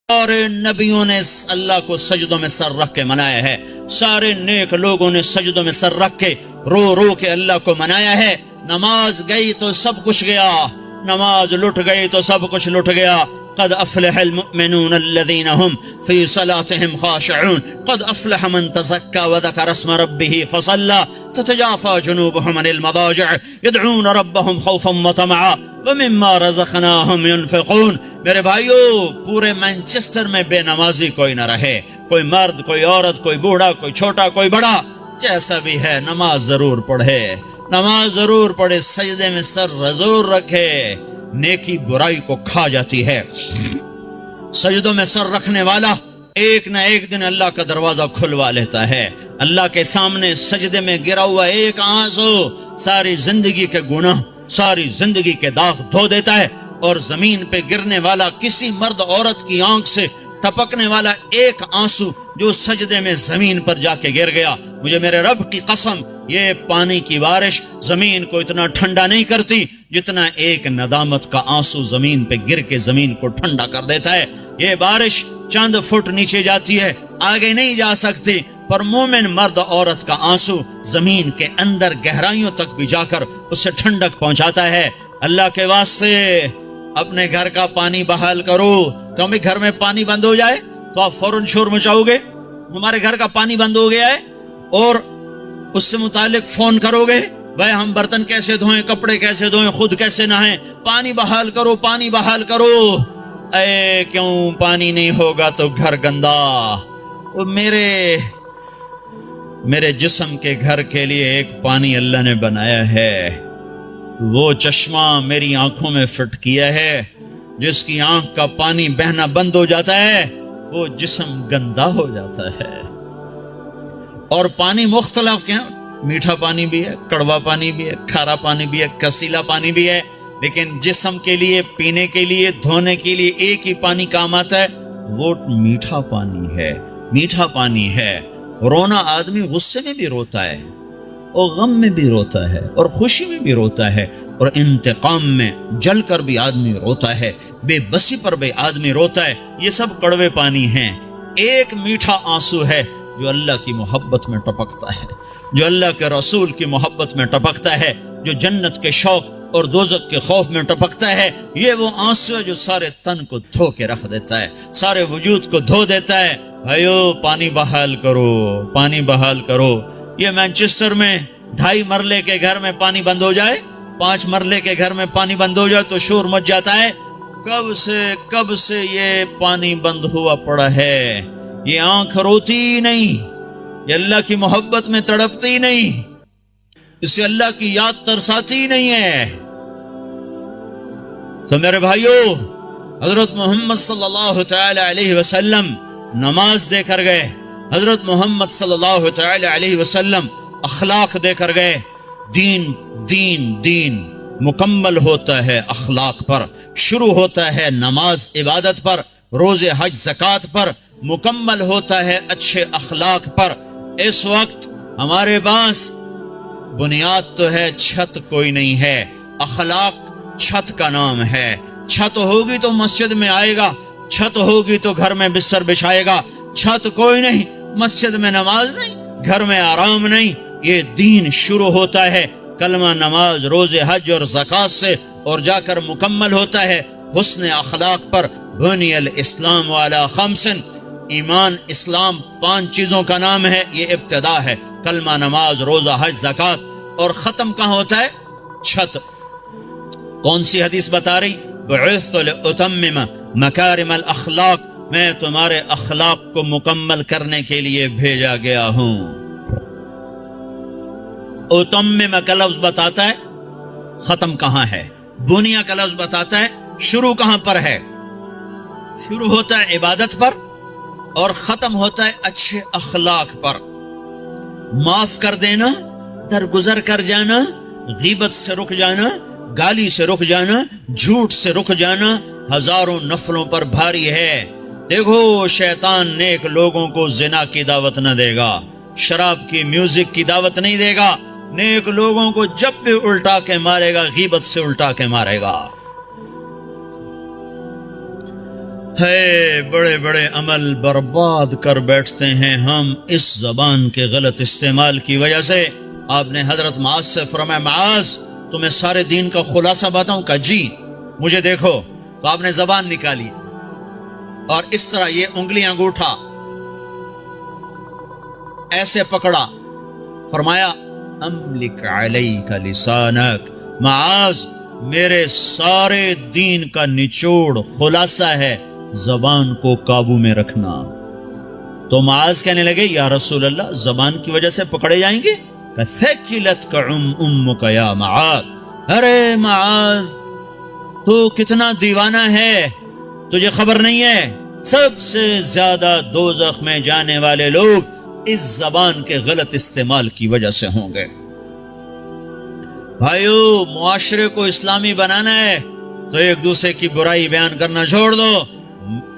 سارے نبیوں نے اللہ کو سجدوں میں سر رکھ کے منایا ہے، سارے نیک لوگوں نے سجدوں میں سر رکھ کے رو رو کے اللہ کو منایا ہے۔ نماز گئی تو سب کچھ گیا، نماز لٹ گئی تو سب کچھ لٹ گیا۔ قد افلح المؤمنون الذين هم في صلاتهم خاشعون قد افلح من تزكى وذكر اسم ربه فصلى تتجافى جنوبهم عن المضاجع يدعون ربهم خوفا وطمعا ومما رزقناهم ينفقون۔ میرے بھائیو، پورے مانچسٹر میں بے نمازی کوئی نہ رہے، کوئی مرد، کوئی عورت، کوئی بوڑھا، کوئی چھوٹا، کوئی بڑا، جیسا بھی ہے نماز ضرور پڑھے، نماز ضرور پڑھے، سجدے میں سر ضرور رکھے۔ نیکی برائی کو کھا جاتی ہے۔ سجدوں میں سر رکھنے والا ایک نہ ایک دن اللہ کا دروازہ کھلوا لیتا ہے۔ اللہ کے سامنے سجدے میں گرا ہوا ایک آنسو ساری زندگی کے گناہ، ساری زندگی کے داغ دھو دیتا ہے، اور زمین پہ گرنے والا کسی مرد عورت کی آنکھ سے ٹپکنے والا ایک آنسو جو سجدے میں زمین پر جا کے گر گیا، مجھے میرے رب کی قسم، یہ پانی کی بارش زمین کو اتنا ٹھنڈا نہیں کرتی جتنا ایک ندامت کا آنسو زمین پہ گر کے زمین کو ٹھنڈا کر دیتا ہے۔ یہ بارش چند فٹ نیچے جاتی ہے، آگے نہیں جا سکتی، پر مومن مرد عورت کا آنسو زمین کے اندر گہرائیوں تک بھی جا کر اسے ٹھنڈک پہنچاتا ہے۔ اللہ کے واسطے اپنے گھر کا پانی بحال کرو۔ کیونکہ گھر میں پانی بند ہو جائے تو آپ فوراً شور مچاؤ گے، ہمارے گھر کا پانی بند ہو گیا ہے، اور اس سے متعلق فون کرو گے، بھائی ہم برتن کیسے دھوئیں، کپڑے کیسے دھوئیں، خود کیسے نہائیں، پانی بحال کرو، پانی بحال کرو۔ اے کیوں پانی نہیں ہوگا تو گھر گندا۔ وہ میرے جسم کے گھر کے لیے ایک پانی اللہ نے بنایا ہے، وہ چشمہ میری آنکھوں میں فٹ کیا ہے، جس کی آنکھ کا پانی بہنا بند ہو جاتا ہے وہ جسم گندا ہو جاتا ہے۔ اور پانی مختلف کیا، میٹھا پانی بھی ہے، کڑوا پانی بھی ہے، کھارا پانی بھی ہے، کسیلا پانی بھی ہے، لیکن جسم کے لیے، پینے کے لیے، دھونے کے لیے ایک ہی پانی کام آتا ہے، وہ میٹھا پانی ہے، میٹھا پانی ہے۔ رونا آدمی غصے میں بھی روتا ہے، اور غم میں بھی روتا ہے، اور خوشی میں بھی روتا ہے، اور انتقام میں جل کر بھی آدمی روتا ہے، بے بسی پر بھی آدمی روتا ہے۔ یہ سب کڑوے پانی ہیں۔ ایک میٹھا آنسو ہے جو اللہ کی محبت میں ٹپکتا ہے، جو اللہ کے رسول کی محبت میں ٹپکتا ہے، جو جنت کے شوق اور دوزخ کے خوف میں ٹپکتا ہے۔ یہ وہ آنسو ہے جو سارے تن کو دھو کے رکھ دیتا ہے، سارے وجود کو دھو دیتا ہے۔ بھائیو، پانی بحال کرو، پانی بحال کرو۔ یہ مانچسٹر میں 2.5 مرلے کے گھر میں پانی بند ہو جائے، 5 مرلے کے گھر میں پانی بند ہو جائے تو شور مچ جاتا ہے۔ کب سے یہ پانی بند ہوا پڑا ہے، یہ آنکھ روتی ہی نہیں، یہ اللہ کی محبت میں تڑپتی نہیں، اسے اللہ کی یاد ترساتی ہی نہیں ہے۔ تو میرے بھائیو، حضرت محمد صلی اللہ تعالی علیہ وسلم نماز دے کر گئے، حضرت محمد صلی اللہ تعالی علیہ وسلم اخلاق دے کر گئے۔ دین مکمل ہوتا ہے اخلاق پر، شروع ہوتا ہے نماز عبادت پر، روزے حج زکوٰۃ پر، مکمل ہوتا ہے اچھے اخلاق پر۔ اس وقت ہمارے پاس بنیاد تو ہے، چھت کوئی نہیں ہے، اخلاق چھت کا نام ہے۔ چھت ہوگی تو مسجد میں آئے گا، چھت ہوگی تو گھر میں بستر بچھائے گا، چھت کوئی نہیں، مسجد میں نماز نہیں، گھر میں آرام نہیں۔ یہ دین شروع ہوتا ہے کلمہ، نماز، روزے حج اور زکوٰۃ سے، اور جا کر مکمل ہوتا ہے حسن اخلاق پر۔ بنی الاسلام علی 5، ایمان اسلام 5 چیزوں کا نام ہے، یہ ابتدا ہے، کلمہ، نماز، روزہ حج زکوٰۃ، اور ختم کہاں ہوتا ہے؟ چھت۔ کون سی حدیث بتا رہی؟ بعثت لأتمم مکارم الاخلاق، میں تمہارے اخلاق کو مکمل کرنے کے لیے بھیجا گیا ہوں۔ اتمم کا لفظ بتاتا ہے ختم کہاں ہے، بنیا کا لفظ بتاتا ہے شروع کہاں پر ہے۔ شروع ہوتا ہے عبادت پر، اور ختم ہوتا ہے اچھے اخلاق پر۔ معاف کر دینا، درگزر کر جانا، غیبت سے رک جانا، گالی سے رک جانا، جھوٹ سے رک جانا ہزاروں نفلوں پر بھاری ہے۔ دیکھو، شیطان نیک لوگوں کو زنا کی دعوت نہ دے گا، شراب کی، میوزک کی دعوت نہیں دے گا۔ نیک لوگوں کو جب بھی الٹا کے مارے گا، غیبت سے الٹا کے مارے گا۔ ہے بڑے بڑے عمل برباد کر بیٹھتے ہیں ہم اس زبان کے غلط استعمال کی وجہ سے۔ آپ نے حضرت معاذ سے فرمایا معاذ تمہیں سارے دین کا خلاصہ بتاؤں؟ کہا جی مجھے دیکھو۔ تو آپ نے زبان نکالی اور اس طرح یہ انگلی انگوٹھا ایسے پکڑا، فرمایا املک علیک لسانک، معاذ میرے سارے دین کا نچوڑ خلاصہ ہے زبان کو قابو میں رکھنا۔ تو معاذ کہنے لگے یا رسول اللہ زبان کی وجہ سے پکڑے جائیں گے؟ ثقلتک امک یا معاذ، ارے معاذ تو کتنا دیوانہ ہے، تجھے خبر نہیں ہے سب سے زیادہ دوزخ میں جانے والے لوگ اس زبان کے غلط استعمال کی وجہ سے ہوں گے۔ بھائیو معاشرے کو اسلامی بنانا ہے تو ایک دوسرے کی برائی بیان کرنا چھوڑ دو۔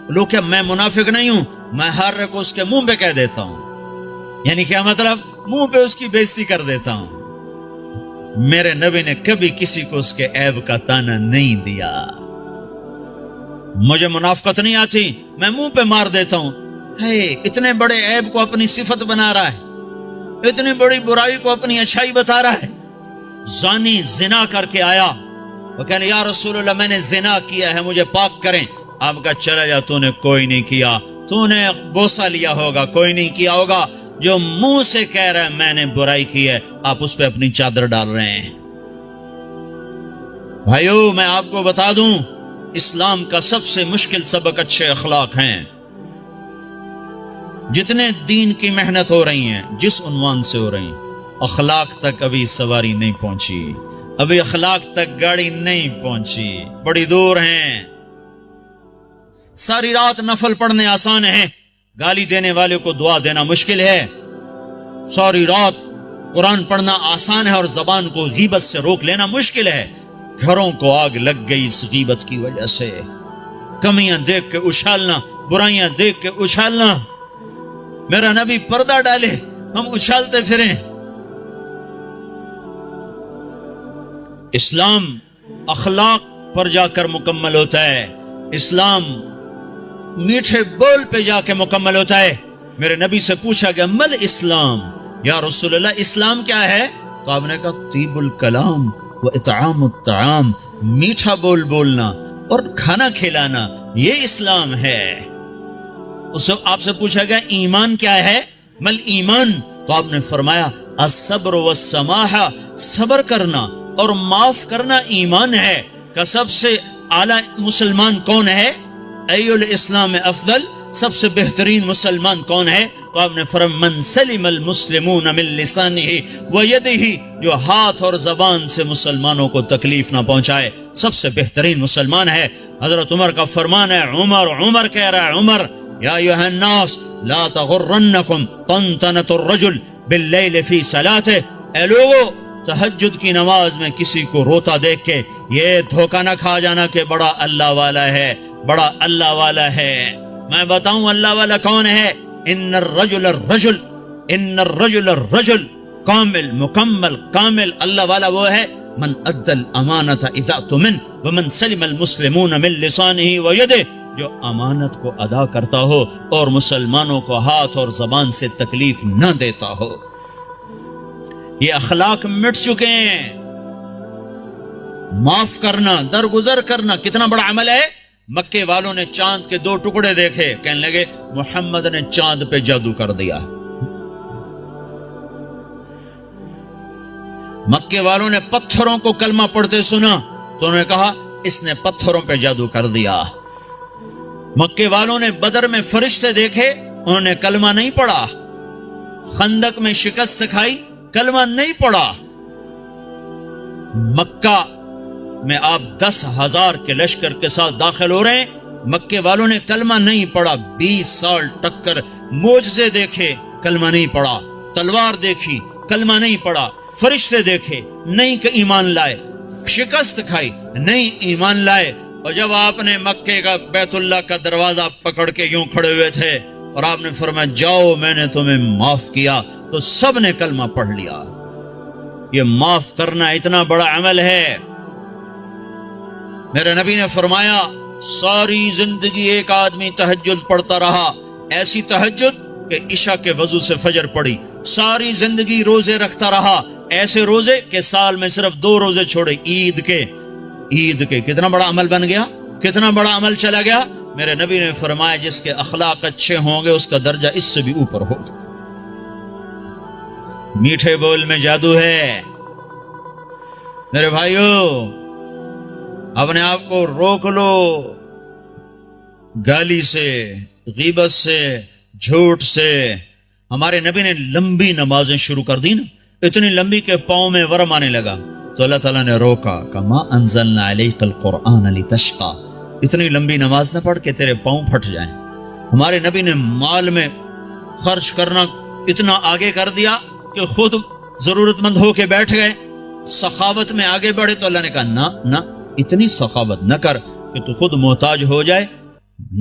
لوگ کہ میں منافق نہیں ہوں، میں ہر ایک کو اس کے منہ پہ کہہ دیتا ہوں، یعنی کیا مطلب؟ منہ پہ اس کی بےزتی کر دیتا ہوں۔ میرے نبی نے کبھی کسی کو اس کے عیب کا تانا نہیں دیا۔ مجھے منافقت نہیں آتی، میں منہ پہ مار دیتا ہوں۔ ہے اتنے بڑے عیب کو اپنی صفت بنا رہا ہے، اتنی بڑی برائی کو اپنی اچھائی بتا رہا ہے۔ زانی زنا کر کے آیا، وہ کہنے یا رسول اللہ میں نے زنا کیا ہے مجھے پاک کریں۔ آپ کا چلا جا، تو نے کوئی نہیں کیا، تو نے بوسہ لیا ہوگا، کوئی نہیں کیا ہوگا۔ جو منہ سے کہہ رہا ہے میں نے برائی کی ہے، آپ اس پہ اپنی چادر ڈال رہے ہیں۔ بھائیو میں آپ کو بتا دوں اسلام کا سب سے مشکل سبق اچھے اخلاق ہیں۔ جتنے دین کی محنت ہو رہی ہیں جس عنوان سے ہو رہی ہیں، اخلاق تک ابھی سواری نہیں پہنچی، ابھی اخلاق تک گاڑی نہیں پہنچی، بڑی دور ہیں۔ ساری رات نفل پڑھنے آسان ہے، گالی دینے والے کو دعا دینا مشکل ہے۔ ساری رات قرآن پڑھنا آسان ہے اور زبان کو غیبت سے روک لینا مشکل ہے۔ گھروں کو آگ لگ گئی اس غیبت کی وجہ سے، کمیاں دیکھ کے اچھالنا، برائیاں دیکھ کے اچھالنا۔ میرا نبی پردہ ڈالے ہم اچھالتے پھریں۔ اسلام اخلاق پر جا کر مکمل ہوتا ہے، اسلام میٹھے بول پہ جا کے مکمل ہوتا ہے۔ میرے نبی سے پوچھا گیا مل اسلام، یا رسول اللہ اسلام کیا ہے؟ تو آپ نے کہا طیب الکلام و اطعام الطعام، میٹھا بول بولنا اور کھانا کھلانا، یہ اسلام ہے۔ آپ سے پوچھا گیا ایمان کیا ہے؟ مل ایمان، تو آپ نے فرمایا الصبر والسماحہ، صبر کرنا اور معاف کرنا ایمان ہے۔ کہ سب سے اعلیٰ مسلمان کون ہے؟ ای الاسلام افضل، سب سے بہترین مسلمان کون ہے؟ تو آپ نے فرمایا من سلم المسلمون من لسانہ ویدہ، جو ہاتھ اور زبان سے مسلمانوں کو تکلیف نہ پہنچائے سب سے بہترین مسلمان ہے۔ حضرت عمر کا فرمان ہے، عمر کہہ رہا ہے، عمر یا ایھا الناس لا تغرنکم طنطنۃ الرجل باللیل فی صلاته، اے لوگو تہجد کی نماز میں کسی کو روتا دیکھ کے یہ دھوکہ نہ کھا جانا کہ بڑا اللہ والا ہے، بڑا اللہ والا ہے۔ میں بتاؤں اللہ والا کون ہے؟ ان الرجل الرجل کامل، مکمل، کامل اللہ والا وہ ہے من ادى الامانۃ اذا اؤتمن ومن سلم المسلمون من لسانہ ویدہ، جو امانت کو ادا کرتا ہو اور مسلمانوں کو ہاتھ اور زبان سے تکلیف نہ دیتا ہو۔ یہ اخلاق مٹ چکے ہیں۔ معاف کرنا، درگزر کرنا کتنا بڑا عمل ہے۔ مکے والوں نے چاند کے 2 ٹکڑے دیکھے، کہنے لگے محمد نے چاند پہ جادو کر دیا۔ مکے والوں نے پتھروں کو کلمہ پڑھتے سنا تو انہوں نے کہا اس نے پتھروں پہ جادو کر دیا۔ مکے والوں نے بدر میں فرشتے دیکھے، انہوں نے کلمہ نہیں پڑھا۔ خندق میں شکست کھائی، کلمہ نہیں پڑھا۔ مکہ میں آپ 10,000 کے لشکر کے ساتھ داخل ہو رہے ہیں، مکے والوں نے کلمہ نہیں پڑھا۔ 20 سال ٹکر، معجزے دیکھے، کلمہ نہیں پڑھا۔ تلوار دیکھی، کلمہ نہیں پڑھا۔ فرشتے دیکھے، نہیں کہ ایمان لائے۔ شکست کھائی، نہیں ایمان لائے۔ اور جب آپ نے مکے کا بیت اللہ کا دروازہ پکڑ کے یوں کھڑے ہوئے تھے اور آپ نے فرمایا جاؤ میں نے تمہیں معاف کیا، تو سب نے کلمہ پڑھ لیا۔ یہ معاف کرنا اتنا بڑا عمل ہے۔ میرے نبی نے فرمایا ساری زندگی ایک آدمی تہجد پڑھتا رہا، ایسی تہجد کہ عشاء کے وضو سے فجر پڑی، ساری زندگی روزے رکھتا رہا، ایسے روزے کہ سال میں صرف 2 روزے چھوڑے، عید کے کتنا بڑا عمل بن گیا، کتنا بڑا عمل چلا گیا۔ میرے نبی نے فرمایا جس کے اخلاق اچھے ہوں گے اس کا درجہ اس سے بھی اوپر ہوگا۔ میٹھے بول میں جادو ہے میرے بھائیو، اپنے آپ کو روک لو گالی سے، غیبت سے، جھوٹ سے۔ ہمارے نبی نے لمبی نمازیں شروع کر دی نا، اتنی لمبی کہ پاؤں میں ورم آنے لگا، تو اللہ تعالیٰ نے روکا، کما انزلنا علیک القرآن لتشقى، اتنی لمبی نماز نہ پڑھ کے تیرے پاؤں پھٹ جائیں۔ ہمارے نبی نے مال میں خرچ کرنا اتنا آگے کر دیا کہ خود ضرورت مند ہو کے بیٹھ گئے، سخاوت میں آگے بڑھے تو اللہ نے کہا نہ اتنی سخاوت نہ کر کہ تو خود محتاج ہو جائے۔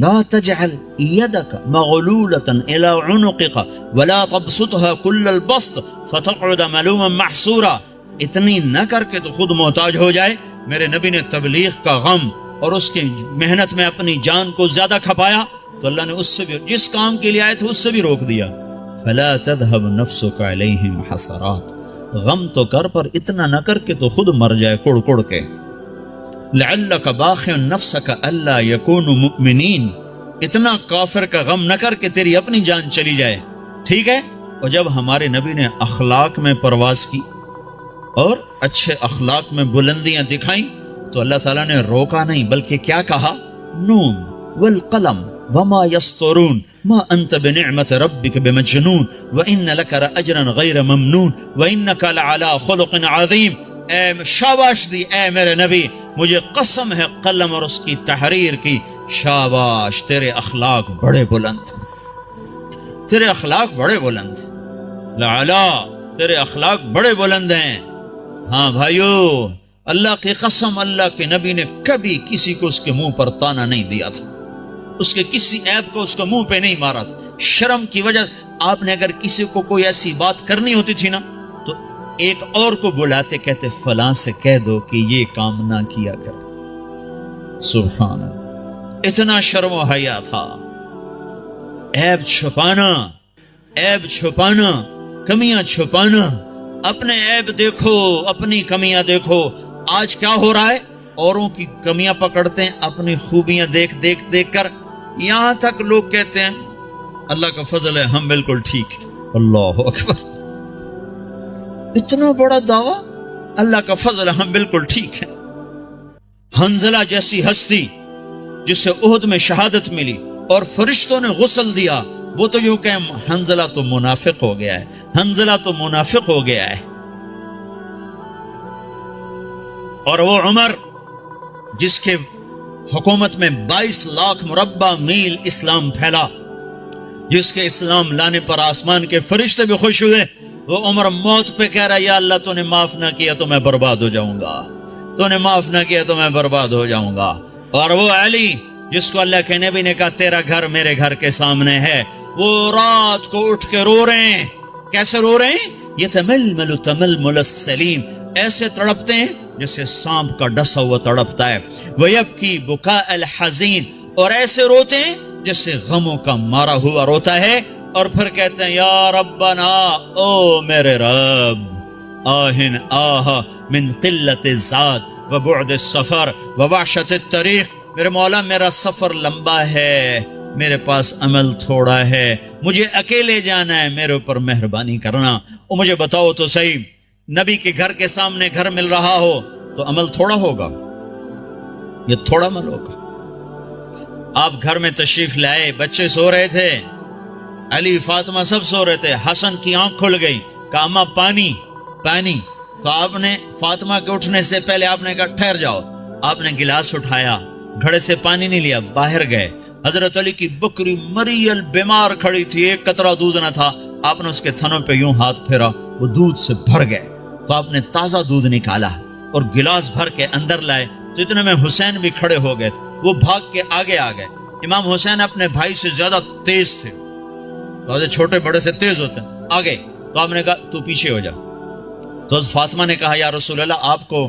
لا تجعل يدك مغلولة الى عنقك ولا تبسطها كل البسط فتقعد ملوما محسورا، اتنی نہ کر کے تو خود محتاج ہو جائے۔ میرے نبی نے تبلیغ کا غم اور اس کی محنت میں اپنی جان کو زیادہ کھپایا تو اللہ نے اس سے بھی، جس کام کے لیے آئے تھے اس سے بھی روک دیا۔ فلا تذهب نفسك عليهم حسرات، غم تو کر پر اتنا نہ کر کے تو خود مر جائے کڑ کڑ کے۔ لعلك باخع نفسك الا يكونوا مؤمنين، اتنا کافر کا غم نہ کر کے تیری اپنی جان چلی جائے، ٹھیک ہے۔ اور جب ہمارے نبی نے اخلاق میں پرواز کی اور اچھے اخلاق میں بلندیاں دکھائیں تو اللہ تعالیٰ نے روکا نہیں، بلکہ کیا کہا، نون والقلم وما يسطرون ما انت بنعمت ربك بمجنون وان لك لاجرا غیر ممنون وانك لعلى خلق عظیم۔ اے شاباش دی اے میرے نبی، مجھے قسم ہے قلم اور اس کی تحریر کی، شاباش تیرے اخلاق بڑے بلند، تیرے اخلاق بڑے بلند، لعلا تیرے اخلاق بڑے بلند ہیں۔ ہاں بھائیو، اللہ کی قسم، اللہ کے نبی نے کبھی کسی کو اس کے منہ پر تانا نہیں دیا تھا، اس کے کسی عیب کو اس کو منہ پہ نہیں مارا تھا۔ شرم کی وجہ آپ نے اگر کسی کو کوئی ایسی بات کرنی ہوتی تھی نا تو ایک اور کو بلاتے، کہتے فلاں سے کہہ دو کہ یہ کام نہ کیا کر۔ سبحان اللہ، اتنا شرم و حیا تھا۔ عیب چھپانا، کمیاں چھپانا، اپنے عیب دیکھو، اپنی کمیاں دیکھو۔ آج کیا ہو رہا ہے، اوروں کی کمیاں پکڑتے ہیں، اپنی خوبیاں دیکھ کر، یہاں تک لوگ کہتے ہیں اللہ کا فضل ہے ہم بالکل ٹھیک ہے۔ اللہ اکبر، اتنا بڑا دعویٰ، اللہ کا فضل ہے ہم بالکل ٹھیک ہے۔ حنظلہ جیسی ہستی جسے احد میں شہادت ملی اور فرشتوں نے غسل دیا، وہ تو یوں کہ حنظلہ تو منافق ہو گیا ہے، حنظلہ تو منافق ہو گیا ہے۔ اور وہ عمر جس کے حکومت میں 22 لاکھ مربع میل اسلام پھیلا، جس کے اسلام لانے پر آسمان کے فرشتے بھی خوش ہوئے، وہ عمر موت پہ کہہ رہا یا اللہ تو نے معاف نہ کیا تو میں برباد ہو جاؤں گا، تو نے معاف نہ کیا تو میں برباد ہو جاؤں گا۔ اور وہ علی جس کو اللہ کے نبی نے کہا تیرا گھر میرے گھر کے سامنے ہے، وہ رات کو اٹھ کے رو رہے ہیں۔ کیسے رو رہے ہیں؟ یتململ تململ السلیم، ایسے تڑپتے ہیں جیسے سانپ کا ڈسا ہوا تڑپتا ہے۔ ویبکی بکاء الحزین، اور ایسے روتے ہیں جیسے غموں کا مارا ہوا روتا ہے۔ اور پھر کہتے ہیں یا ربنا، او میرے رب، آہن آہ من قلت الزاد وبعد السفر ووحشت الطریق، میرے مولا میرا سفر لمبا ہے، میرے پاس عمل تھوڑا ہے، مجھے اکیلے جانا ہے، میرے اوپر مہربانی کرنا۔ اور مجھے بتاؤ تو صحیح، نبی کے گھر کے سامنے گھر مل رہا ہو تو عمل تھوڑا ہوگا، یہ تھوڑا عمل ہوگا۔ آپ گھر میں تشریف لائے، بچے سو رہے تھے، علی فاطمہ سب سو رہے تھے، حسن کی آنکھ کھل گئی، کہا اماں پانی پانی، تو آپ نے فاطمہ کے اٹھنے سے پہلے آپ نے کہا ٹھہر جاؤ، آپ نے گلاس اٹھایا، گھڑے سے پانی نہیں لیا، باہر گئے۔ حضرت علی کی بکری مریل بیمار کھڑی تھی، ایک قطرہ دودھ نہ تھا، آپ نے اس کے تھنوں پہ یوں ہاتھ پھیرا، وہ دودھ سے بھر گئے، تو آپ نے تازہ دودھ نکالا اور گلاس بھر کے اندر لائے، تو اتنے میں حسین بھی کھڑے ہو گئے، وہ بھاگ کے آگے آ گئے۔ امام حسین اپنے بھائی سے زیادہ تیز تھے، چھوٹے بڑے سے تیز ہوتے ہیں، آگے، تو آپ نے کہا تو پیچھے ہو جا۔ تو فاطمہ نے کہا یا رسول اللہ آپ کو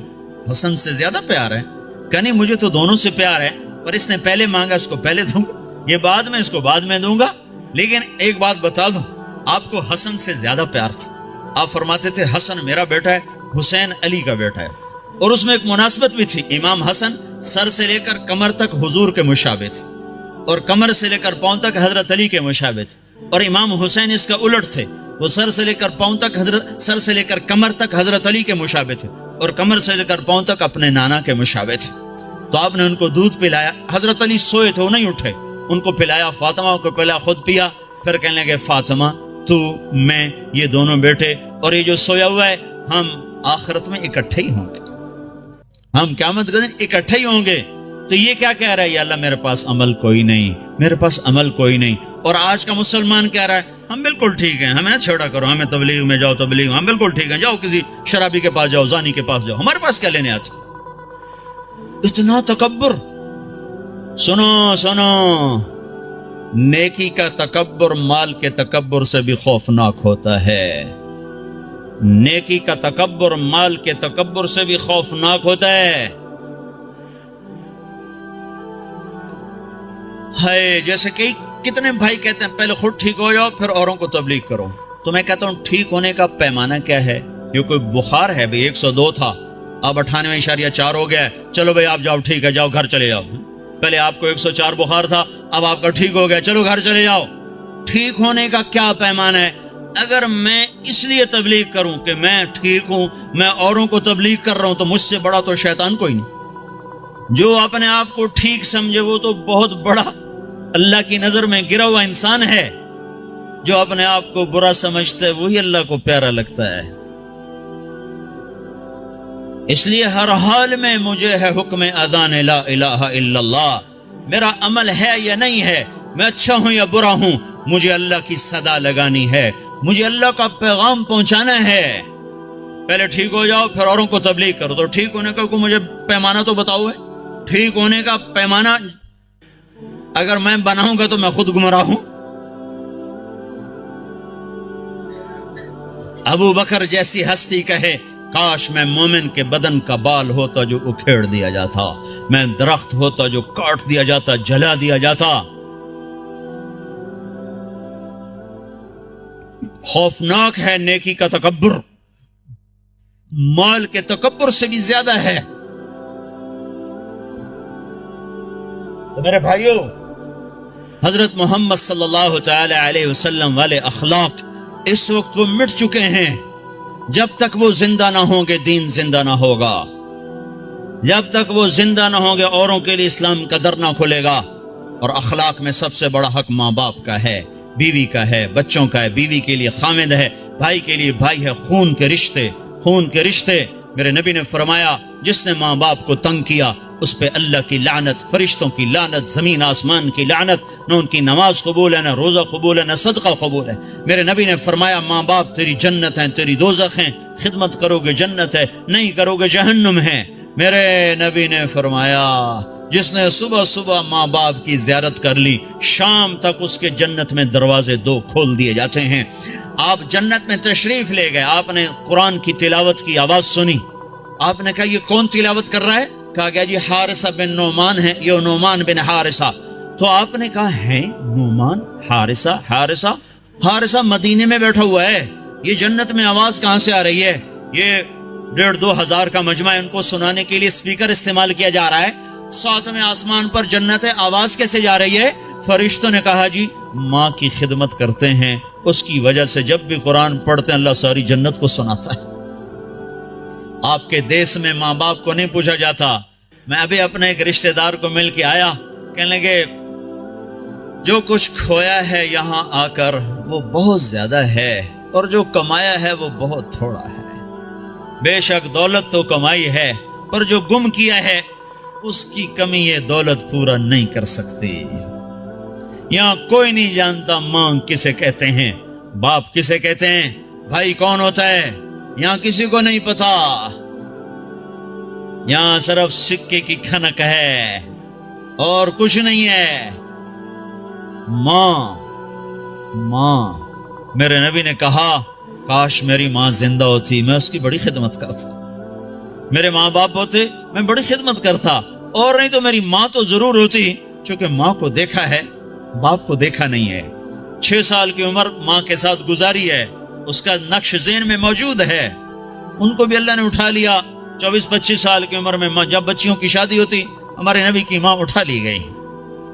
حسن سے زیادہ پیار ہے؟ کہ نہیں، مجھے تو دونوں سے پیار ہے۔ پر اس نے پہلے مانگا، اس کو پہلے دوں گا، یہ بعد میں، اس کو بعد میں دوں گا۔ لیکن ایک بات بتا دوں، آپ کو حسن سے زیادہ پیار تھا۔ آپ فرماتے تھے حسن میرا بیٹا ہے، حسین علی کا بیٹا ہے، اور اس میں ایک مناسبت بھی تھی، امام حسن سر سے لے کر کمر تک حضور کے مشابہ تھے، اور کمر سے لے کر پاؤں تک حضرت علی کے مشابہ تھے، اور امام حسین اس کا الٹ تھے، وہ سر سے لے کر پاؤں تک سر سے لے کر کمر تک حضرت علی کے مشابہ تھے، اور کمر سے لے کر پاؤں تک اپنے نانا کے مشابہ تھے۔ تو آپ نے ان کو دودھ پلایا، حضرت علی سوئے تھے، وہ نہیں اٹھے، ان کو پلایا، فاطمہ کو پلایا، خود پیا، پھر کہنے لگے فاطمہ تو میں یہ دونوں بیٹے اور یہ جو سویا ہوا ہے، ہم آخرت میں اکٹھے ہی ہوں گے، ہم قیامت کے دن اکٹھے ہی ہوں گے۔ تو یہ کیا کہہ رہا ہے؟ یا اللہ میرے پاس عمل کوئی نہیں، میرے پاس عمل کوئی نہیں۔ اور آج کا مسلمان کہہ رہا ہے ہم بالکل ٹھیک ہیں، ہمیں چھوڑا کرو، ہمیں تبلیغ میں جاؤ، تبلیغ ہم بالکل ٹھیک ہیں، جاؤ کسی شرابی کے پاس جاؤ، زانی کے پاس جاؤ، ہمارے پاس کیا لینے آتے؟ اتنا تکبر! سنو سنو، نیکی کا تکبر مال کے تکبر سے بھی خوفناک ہوتا ہے، نیکی کا تکبر مال کے تکبر سے بھی خوفناک ہوتا ہے۔ جیسے کہ کتنے بھائی کہتے ہیں پہلے خود ٹھیک ہو جاؤ پھر اوروں کو تبلیغ کرو، تو میں کہتا ہوں ٹھیک ہونے کا پیمانہ کیا ہے؟ یہ کوئی بخار ہے بھئی 102 تھا، اب 98.4 ہو گیا ہے، چلو بھئی آپ جاؤ، ٹھیک ہے، جاؤ گھر چلے جاؤ۔ پہلے آپ کو 104 بخار تھا، اب آپ کا ٹھیک ہو گیا، چلو گھر چلے جاؤ۔ ٹھیک ہونے کا کیا پیمانہ ہے؟ اگر میں اس لیے تبلیغ کروں کہ میں ٹھیک ہوں، میں اوروں کو تبلیغ کر رہا ہوں، تو مجھ سے بڑا تو شیطان کوئی نہیں۔ جو اپنے آپ کو ٹھیک سمجھے وہ تو بہت بڑا اللہ کی نظر میں گرا ہوا انسان ہے، جو اپنے آپ کو برا سمجھتا ہے وہی اللہ کو پیارا لگتا ہے۔ اس لیے ہر حال میں مجھے ہے حکم اذان لا الہ الا اللہ، میرا عمل ہے یا نہیں ہے، میں اچھا ہوں یا برا ہوں، مجھے اللہ کی صدا لگانی ہے، مجھے اللہ کا پیغام پہنچانا ہے۔ پہلے ٹھیک ہو جاؤ پھر اوروں کو تبلیغ کرو، تو ٹھیک ہونے کا کوئی مجھے پیمانہ تو بتاؤ ہے؟ ٹھیک ہونے کا پیمانہ اگر میں بناؤں گا تو میں خود گمراہ ہوں۔ ابو بکر جیسی ہستی کہے کاش میں مومن کے بدن کا بال ہوتا جو اکھیڑ دیا جاتا، میں درخت ہوتا جو کاٹ دیا جاتا، جلا دیا جاتا۔ خوفناک ہے نیکی کا تکبر، مال کے تکبر سے بھی زیادہ ہے۔ تو میرے بھائیوں، حضرت محمد صلی اللہ تعالی علیہ وسلم والے اخلاق اس وقت وہ مٹ چکے ہیں، جب تک وہ زندہ نہ ہوں گے دین زندہ نہ ہوگا، جب تک وہ زندہ نہ ہوں گے اوروں کے لیے اسلام کا در نہ کھلے گا۔ اور اخلاق میں سب سے بڑا حق ماں باپ کا ہے، بیوی کا ہے، بچوں کا ہے، بیوی کے لیے خامد ہے، بھائی کے لیے بھائی ہے، خون کے رشتے، خون کے رشتے۔ میرے نبی نے فرمایا جس نے ماں باپ کو تنگ کیا اس پہ اللہ کی لعنت، فرشتوں کی لعنت، زمین آسمان کی لعنت، نہ ان کی نماز قبول ہے، نہ روزہ قبول ہے، نہ صدقہ قبول ہے۔ میرے نبی نے فرمایا ماں باپ تیری جنت ہیں، تیری دوزخ ہیں، خدمت کرو گے جنت ہے، نہیں کرو گے جہنم ہے۔ میرے نبی نے فرمایا جس نے صبح صبح ماں باپ کی زیارت کر لی شام تک اس کے جنت میں دروازے 2 کھول دیے جاتے ہیں۔ آپ جنت میں تشریف لے گئے، آپ نے قرآن کی تلاوت کی آواز سنی، آپ نے کہا یہ کون تلاوت کر رہا ہے؟ کہا گیا جی حارثہ بن نعمان ہے، یہ نعمان بن حارثہ۔ تو آپ نے کہا ہے نعمان، حارثہ، حارثہ مدینے میں بیٹھا ہوا ہے، یہ جنت میں آواز کہاں سے آ رہی ہے؟ یہ 1,500-2 ہزار کا مجمع ہے، ان کو سنانے کے لیے اسپیکر استعمال کیا جا رہا ہے، 7ویں آسمان پر جنت ہے، آواز کیسے جا رہی ہے؟ فرشتوں نے کہا جی ماں کی خدمت کرتے ہیں، اس کی وجہ سے جب بھی قرآن پڑھتے ہیں اللہ ساری جنت کو سناتا ہے۔ آپ کے دیس میں ماں باپ کو نہیں پوچھا جاتا۔ میں ابھی اپنے ایک رشتہ دار کو مل کے آیا، کہنے لگے جو کچھ کھویا ہے یہاں آ کر وہ بہت زیادہ ہے، اور جو کمایا ہے وہ بہت تھوڑا ہے۔ بے شک دولت تو کمائی ہے، پر جو گم کیا ہے اس کی کمی یہ دولت پورا نہیں کر سکتی۔ یہاں کوئی نہیں جانتا ماں کسے کہتے ہیں، باپ کسے کہتے ہیں، بھائی کون ہوتا ہے، یہاں کسی کو نہیں پتا۔ یہاں صرف سکے کی کھنک ہے اور کچھ نہیں ہے۔ ماں میرے نبی نے کہا کاش میری ماں زندہ ہوتی، میں اس کی بڑی خدمت کرتا، میرے ماں باپ ہوتے میں بڑی خدمت کرتا، اور نہیں تو میری ماں تو ضرور ہوتی، چونکہ ماں کو دیکھا ہے، باپ کو دیکھا نہیں ہے۔ 6 سال کی عمر ماں کے ساتھ گزاری ہے، اس کا نقش ذہن میں موجود ہے۔ ان کو بھی اللہ نے اٹھا لیا 24-25 سال کی عمر میں، ماں جب بچیوں کی شادی ہوتی ہمارے نبی کی ماں اٹھا لی گئی۔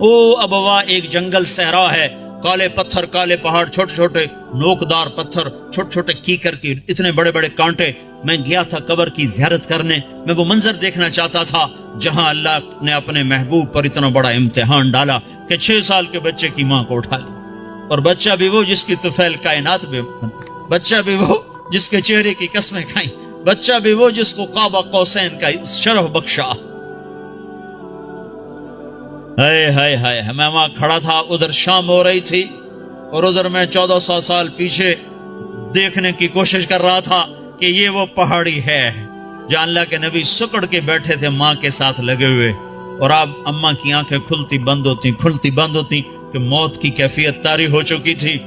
او ابوا، ایک جنگل صحرا ہے، کالے پتھر، کالے پہاڑ، چھوٹے چھوٹے نوکدار پتھر، چھوٹے چھوٹے کیکر کی اتنے بڑے بڑے کانٹے۔ میں گیا تھا قبر کی زیارت کرنے، میں وہ منظر دیکھنا چاہتا تھا جہاں اللہ نے اپنے محبوب پر اتنا بڑا امتحان ڈالا کہ 6 سال کے بچے کی ماں کو اٹھا لی، اور بچہ بھی وہ جس کی طفیل کائنات بھی، بچہ بھی وہ جس کے چہرے کی قسمیں کھائیں، بچہ بھی وہ جس کو قاب قوسین کا شرف بخشا۔ ہائے ہائے ہائے، میں وہاں کھڑا تھا، ادھر شام ہو رہی تھی اور ادھر میں 1400 سال پیچھے دیکھنے کی کوشش کر رہا تھا کہ یہ وہ پہاڑی ہے جہاں اللہ کے نبی سکڑ کے بیٹھے تھے ماں کے ساتھ لگے ہوئے، اور اب اماں کی آنکھیں کھلتی بند ہوتی کہ موت کی کیفیت طاری ہو چکی تھی۔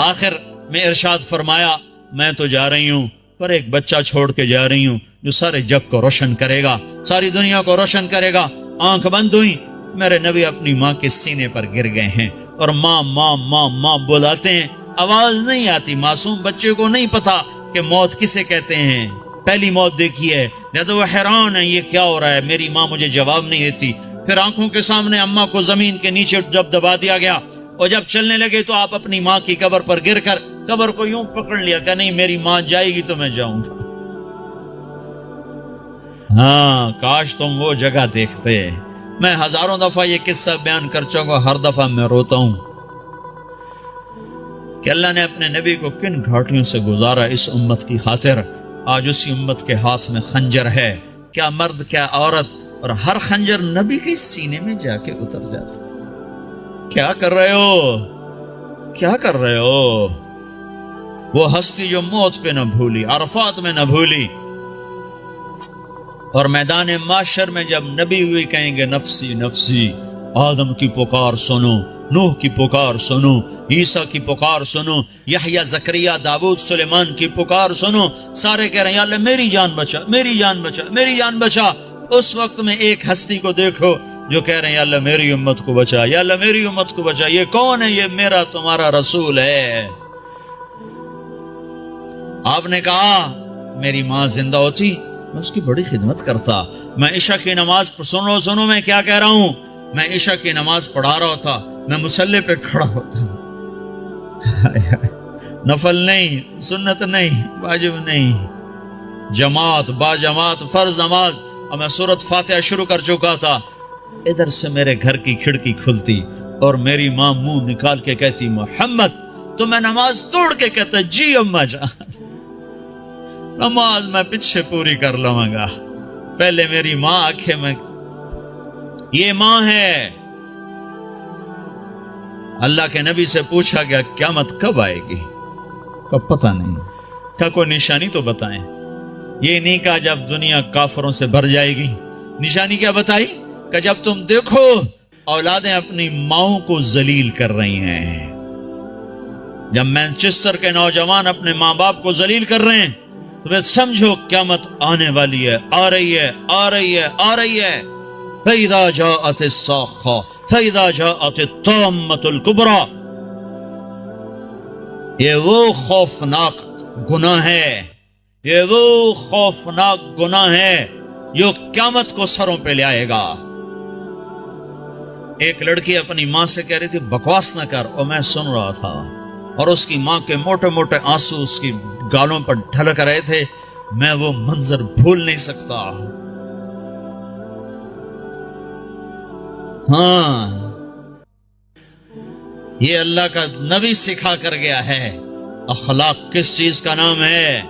آخر میں ارشاد فرمایا، میں تو جا رہی ہوں پر ایک بچہ چھوڑ کے جا رہی ہوں جو سارے جگ کو روشن کرے گا، ساری دنیا کو روشن کرے گا۔ آنکھ بند ہوئی، میرے نبی اپنی ماں کے سینے پر گر گئے ہیں اور ماں ماں ماں ماں بلاتے ہیں، آواز نہیں آتی۔ معصوم بچے کو نہیں پتا کہ موت کسے کہتے ہیں، پہلی موت دیکھی ہے، لہذا وہ حیران ہے یہ کیا ہو رہا ہے، میری ماں مجھے جواب نہیں دیتی۔ پھر آنکھوں کے سامنے اماں کو زمین کے نیچے جب دبا دیا گیا اور جب چلنے لگے تو آپ اپنی ماں کی قبر پر گر کر قبر کو یوں پکڑ لیا کہ نہیں میری ماں جائے گی تو میں جاؤں گا۔ ہاں کاش تم وہ جگہ دیکھتے۔ میں ہزاروں دفعہ یہ قصہ بیان کر چکا ہوں، ہر دفعہ میں روتا ہوں کہ اللہ نے اپنے نبی کو کن گھاٹیوں سے گزارا اس امت کی خاطر۔ آج اسی امت کے ہاتھ میں خنجر ہے، کیا مرد کیا عورت، اور ہر خنجر نبی کے سینے میں جا کے اتر جاتا۔ کیا کر رہے ہو، کیا کر رہے ہو؟ وہ ہستی جو موت پہ نہ بھولی، عرفات میں نہ بھولی، اور میدان معاشر میں جب نبی ہوئی کہیں گے نفسی نفسی، آدم کی پکار سنو، نوح کی پکار سنو، عیسیٰ کی پکار سنو، یحییٰ، زکریا، داؤد، سلیمان کی پکار سنو، سارے کہہ رہے ہیں یا اللہ میری جان بچا، میری جان بچا، میری جان بچا۔ اس وقت میں ایک ہستی کو دیکھو جو کہہ رہے ہیں یا اللہ میری امت کو بچا، یا اللہ میری امت کو بچا۔ یہ کون ہے؟ یہ میرا تمہارا رسول ہے۔ آپ نے کہا میری ماں زندہ ہوتی میں اس کی بڑی خدمت کرتا۔ میں عشاء کی نماز سنو میں کیا کہہ رہا ہوں، میں عشاء کی نماز پڑھا رہا ہوتا، میں مصلی پہ کھڑا ہوتا، نفل نہیں، سنت نہیں، واجب نہیں، جماعت با جماعت فرض نماز، اور میں سورۃ فاتحہ شروع کر چکا تھا۔ ادھر سے میرے گھر کی کھڑکی کھلتی اور میری ماں منہ نکال کے کہتی محمد، تو میں نماز توڑ کے کہتا جی اماں جان، نماز میں پیچھے پوری کر لوں گا، پہلے میری ماں آنکھیں میں۔ یہ ماں ہے۔ اللہ کے نبی سے پوچھا گیا قیامت کب آئے گی؟ کب پتہ نہیں، کیا کوئی نشانی تو بتائیں۔ یہ نہیں کہا جب دنیا کافروں سے بھر جائے گی، نشانی کیا بتائی کہ جب تم دیکھو اولادیں اپنی ماؤں کو ذلیل کر رہی ہیں، جب مینچسٹر کے نوجوان اپنے ماں باپ کو ذلیل کر رہے ہیں تو پھر سمجھو قیامت آنے والی ہے، آ رہی ہے، آ رہی ہے، آ رہی ہے۔ فَإِذَا جَاءَتِ الصَّاخَّةُ فَإِذَا جَاءَتِ الطَّامَّةُ الْكُبْرَى۔ یہ وہ خوفناک گناہ ہے، یہ وہ خوفناک گناہ ہے جو قیامت کو سروں پہ لے آئے گا۔ ایک لڑکی اپنی ماں سے کہہ رہی تھی بکواس نہ کر، اور میں سن رہا تھا، اور اس کی ماں کے موٹے موٹے آنسو اس کی گالوں پر ڈھلک رہے تھے۔ میں وہ منظر بھول نہیں سکتا۔ ہاں یہ اللہ کا نبی سکھا کر گیا ہے۔ اخلاق کس چیز کا نام ہے؟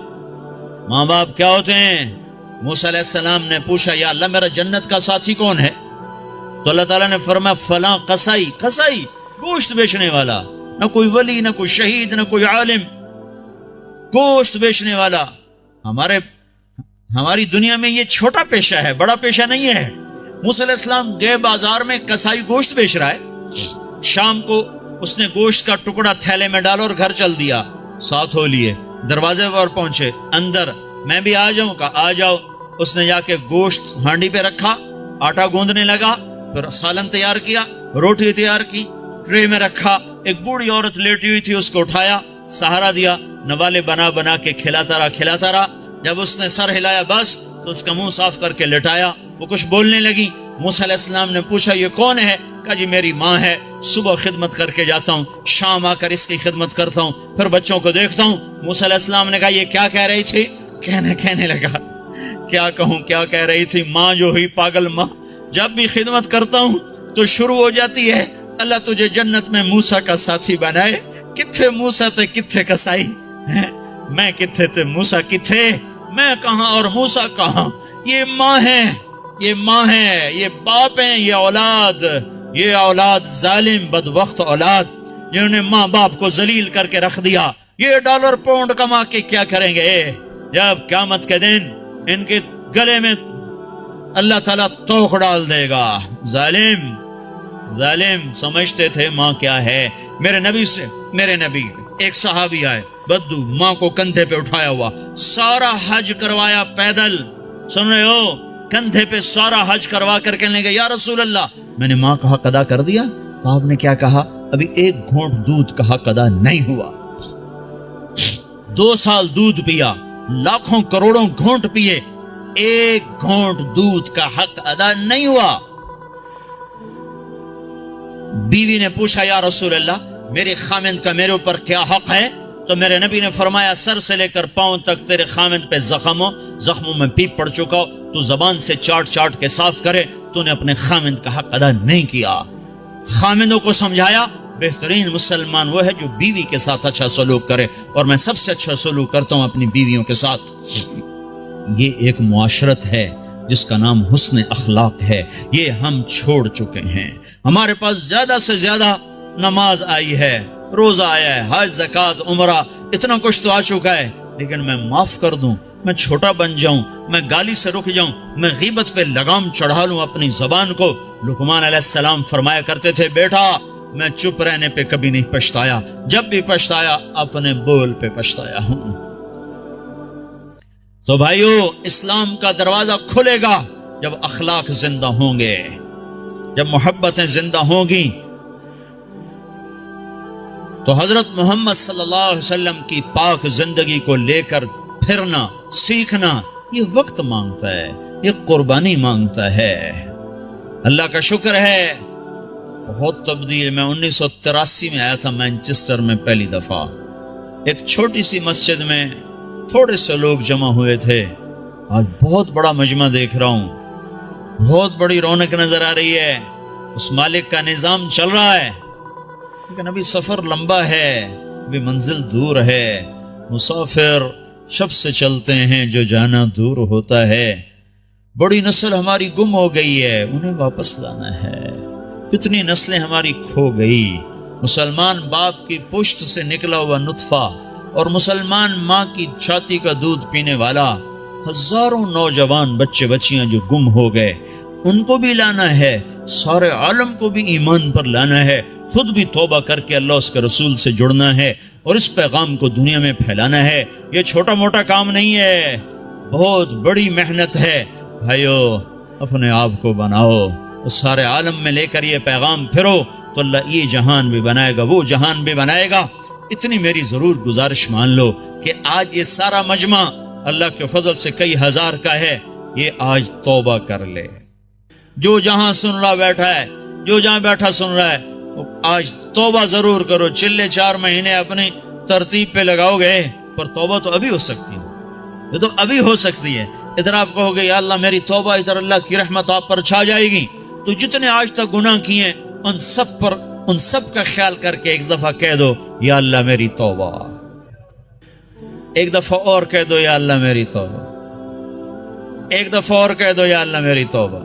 ماں باپ کیا ہوتے ہیں؟ موسیٰ علیہ السلام نے پوچھا یا اللہ میرا جنت کا ساتھی کون ہے؟ تو اللہ تعالیٰ نے فرمایا فلاں قصائی، قصائی گوشت بیچنے والا، نہ کوئی ولی، نہ کوئی شہید، نہ کوئی عالم، گوشت بیچنے والا۔ ہماری دنیا میں یہ چھوٹا پیشہ ہے، بڑا پیشہ نہیں ہے۔ موسیٰ علیہ السلام گئے بازار میں، قصائی گوشت بیچ رہا ہے، شام کو اس نے گوشت کا ٹکڑا تھیلے میں ڈالا اور گھر چل دیا، ساتھ ہو لیے، دروازے پر پہنچے، اندر میں بھی آ جاؤں کا آ جاؤ۔ اس نے جا کے گوشت ہانڈی پہ رکھا، آٹا گوندنے لگا، پھر سالن تیار کیا، روٹی تیار کی، ٹرے میں رکھا، ایک بوڑھی عورت لیٹی ہوئی تھی، اس کو اٹھایا، سہارا دیا، نوالے بنا بنا کے کھلاتا رہا۔ جب اس نے سر ہلایا بس تو اس کا منہ صاف کر کے لٹایا، وہ کچھ بولنے لگی۔ موسیٰ علیہ السلام نے پوچھا یہ کون ہے؟ کہا جی میری ماں ہے، صبح خدمت کر کے جاتا ہوں، شام آ کر اس کی خدمت کرتا ہوں، پھر بچوں کو دیکھتا ہوں۔ موسیٰ علیہ السلام نے کہا یہ کیا کہہ رہی تھی؟ کہنے لگا کیا کہوں، کیا کہہ رہی تھی؟ ماں جو ہوئی پاگل ماں، جب بھی خدمت کرتا ہوں تو شروع ہو جاتی ہے اللہ تجھے جنت میں موسیٰ کا ساتھی بنائے۔ کتھے موسیٰ تے کتھے کسائی، میں کتھے تے موسیٰ کتھے، میں کہاں اور موسیٰ کہاں؟ یہ ماں ہے، یہ ماں ہے، یہ باپ ہیں، یہ اولاد ظالم بدبخت اولاد جنہوں نے ماں باپ کو ذلیل کر کے رکھ دیا۔ یہ ڈالر پاؤنڈ کما کے کیا کریں گے جب قیامت کے دن ان کے گلے میں اللہ تعالیٰ توق ڈال دے گا۔ ظالم سمجھتے تھے ماں کیا ہے۔ میرے نبی ایک صحابی آئے، بدو، ماں کو کندھے پہ اٹھایا ہوا، سارا حج کروایا پیدل، سن رہے ہو، کندھے پہ سارا حج کروا کر کہنے لگے یا رسول اللہ میں نے ماں کا حق ادا کر دیا؟ تو آپ نے کیا کہا؟ ابھی ایک گھونٹ دودھ کا حق ادا نہیں ہوا۔ 2 سال دودھ پیا، لاکھوں کروڑوں گھونٹ پیے، ایک گھونٹ دودھ کا حق ادا نہیں ہوا۔ بیوی نے پوچھا یا رسول اللہ میرے خامند کا میرے اوپر کیا حق ہے؟ تو میرے نبی نے فرمایا سر سے لے کر پاؤں تک تیرے خامند پہ زخموں میں پیپ پڑ چکا، تو زبان سے چاٹ کے صاف کرے، تو نے اپنے خامند کا حق ادا نہیں کیا۔ خامندوں کو سمجھایا بہترین مسلمان وہ ہے جو بیوی کے ساتھ اچھا سلوک کرے، اور میں سب سے اچھا سلوک کرتا ہوں اپنی بیویوں کے ساتھ۔ یہ ایک معاشرت ہے جس کا نام حسن اخلاق ہے، یہ ہم چھوڑ چکے ہیں۔ ہمارے پاس زیادہ سے زیادہ نماز آئی ہے، روزہ آیا ہے، حج، زکوٰۃ، عمرہ، اتنا کچھ تو آ چکا ہے، لیکن میں معاف کر دوں، میں چھوٹا بن جاؤں، میں گالی سے رک جاؤں، میں غیبت پہ لگام چڑھا لوں اپنی زبان کو۔ لقمان علیہ السلام فرمایا کرتے تھے بیٹا میں چپ رہنے پہ کبھی نہیں پچھتایا، جب بھی پچھتایا اپنے بول پہ پچھتایا ہوں۔ تو بھائیو، اسلام کا دروازہ کھلے گا جب اخلاق زندہ ہوں گے، جب محبتیں زندہ ہوں گی۔ تو حضرت محمد صلی اللہ علیہ وسلم کی پاک زندگی کو لے کر پھرنا، سیکھنا، یہ وقت مانگتا ہے، یہ قربانی مانگتا ہے۔ اللہ کا شکر ہے بہت تبدیل۔ میں 1983 میں آیا تھا مینچسٹر میں پہلی دفعہ، ایک چھوٹی سی مسجد میں تھوڑے سے لوگ جمع ہوئے تھے، آج بہت بڑا مجمع دیکھ رہا ہوں، بہت بڑی رونق نظر آ رہی ہے، اس مالک کا نظام چل رہا ہے، لیکن ابھی سفر لمبا ہے، ابھی منزل دور ہے۔ مسافر شب سے چلتے ہیں جو جانا دور ہوتا ہے۔ بڑی نسل ہماری گم ہو گئی ہے، انہیں واپس لانا ہے۔ کتنی نسلیں ہماری کھو گئی۔ مسلمان باپ کی پشت سے نکلا ہوا نطفہ اور مسلمان ماں کی چھاتی کا دودھ پینے والا، ہزاروں نوجوان بچے بچیاں جو گم ہو گئے، ان کو بھی لانا ہے، سارے عالم کو بھی ایمان پر لانا ہے، خود بھی توبہ کر کے اللہ اس کے رسول سے جڑنا ہے اور اس پیغام کو دنیا میں پھیلانا ہے۔ یہ چھوٹا موٹا کام نہیں ہے، بہت بڑی محنت ہے۔ بھائیو، اپنے آپ کو بناؤ، سارے عالم میں لے کر یہ پیغام پھرو تو اللہ یہ جہان بھی بنائے گا، وہ جہان بھی بنائے گا۔ اتنی میری ضرور گزارش مان لو کہ آج یہ سارا مجمع اللہ کے فضل سے کئی ہزار کا ہے، یہ آج توبہ کر لے۔ جو جہاں سن رہا بیٹھا ہے، جو جہاں بیٹھا سن رہا ہے، آج توبہ ضرور کرو۔ چلے 4 مہینے اپنی ترتیب پہ لگاؤ گے، پر توبہ تو ابھی ہو سکتی ہے، یہ تو ابھی ہو سکتی ہے۔ ادھر آپ کہو گے یا اللہ میری توبہ، ادھر اللہ کی رحمت آپ پر چھا جائے گی، تو جتنے آج تک گناہ کیے ان سب کا خیال کر کے ایک دفعہ کہہ دو یا اللہ میری توبہ، ایک دفعہ اور کہہ دو یا اللہ میری توبہ، ایک دفعہ اور کہہ دو یا اللہ میری توبہ۔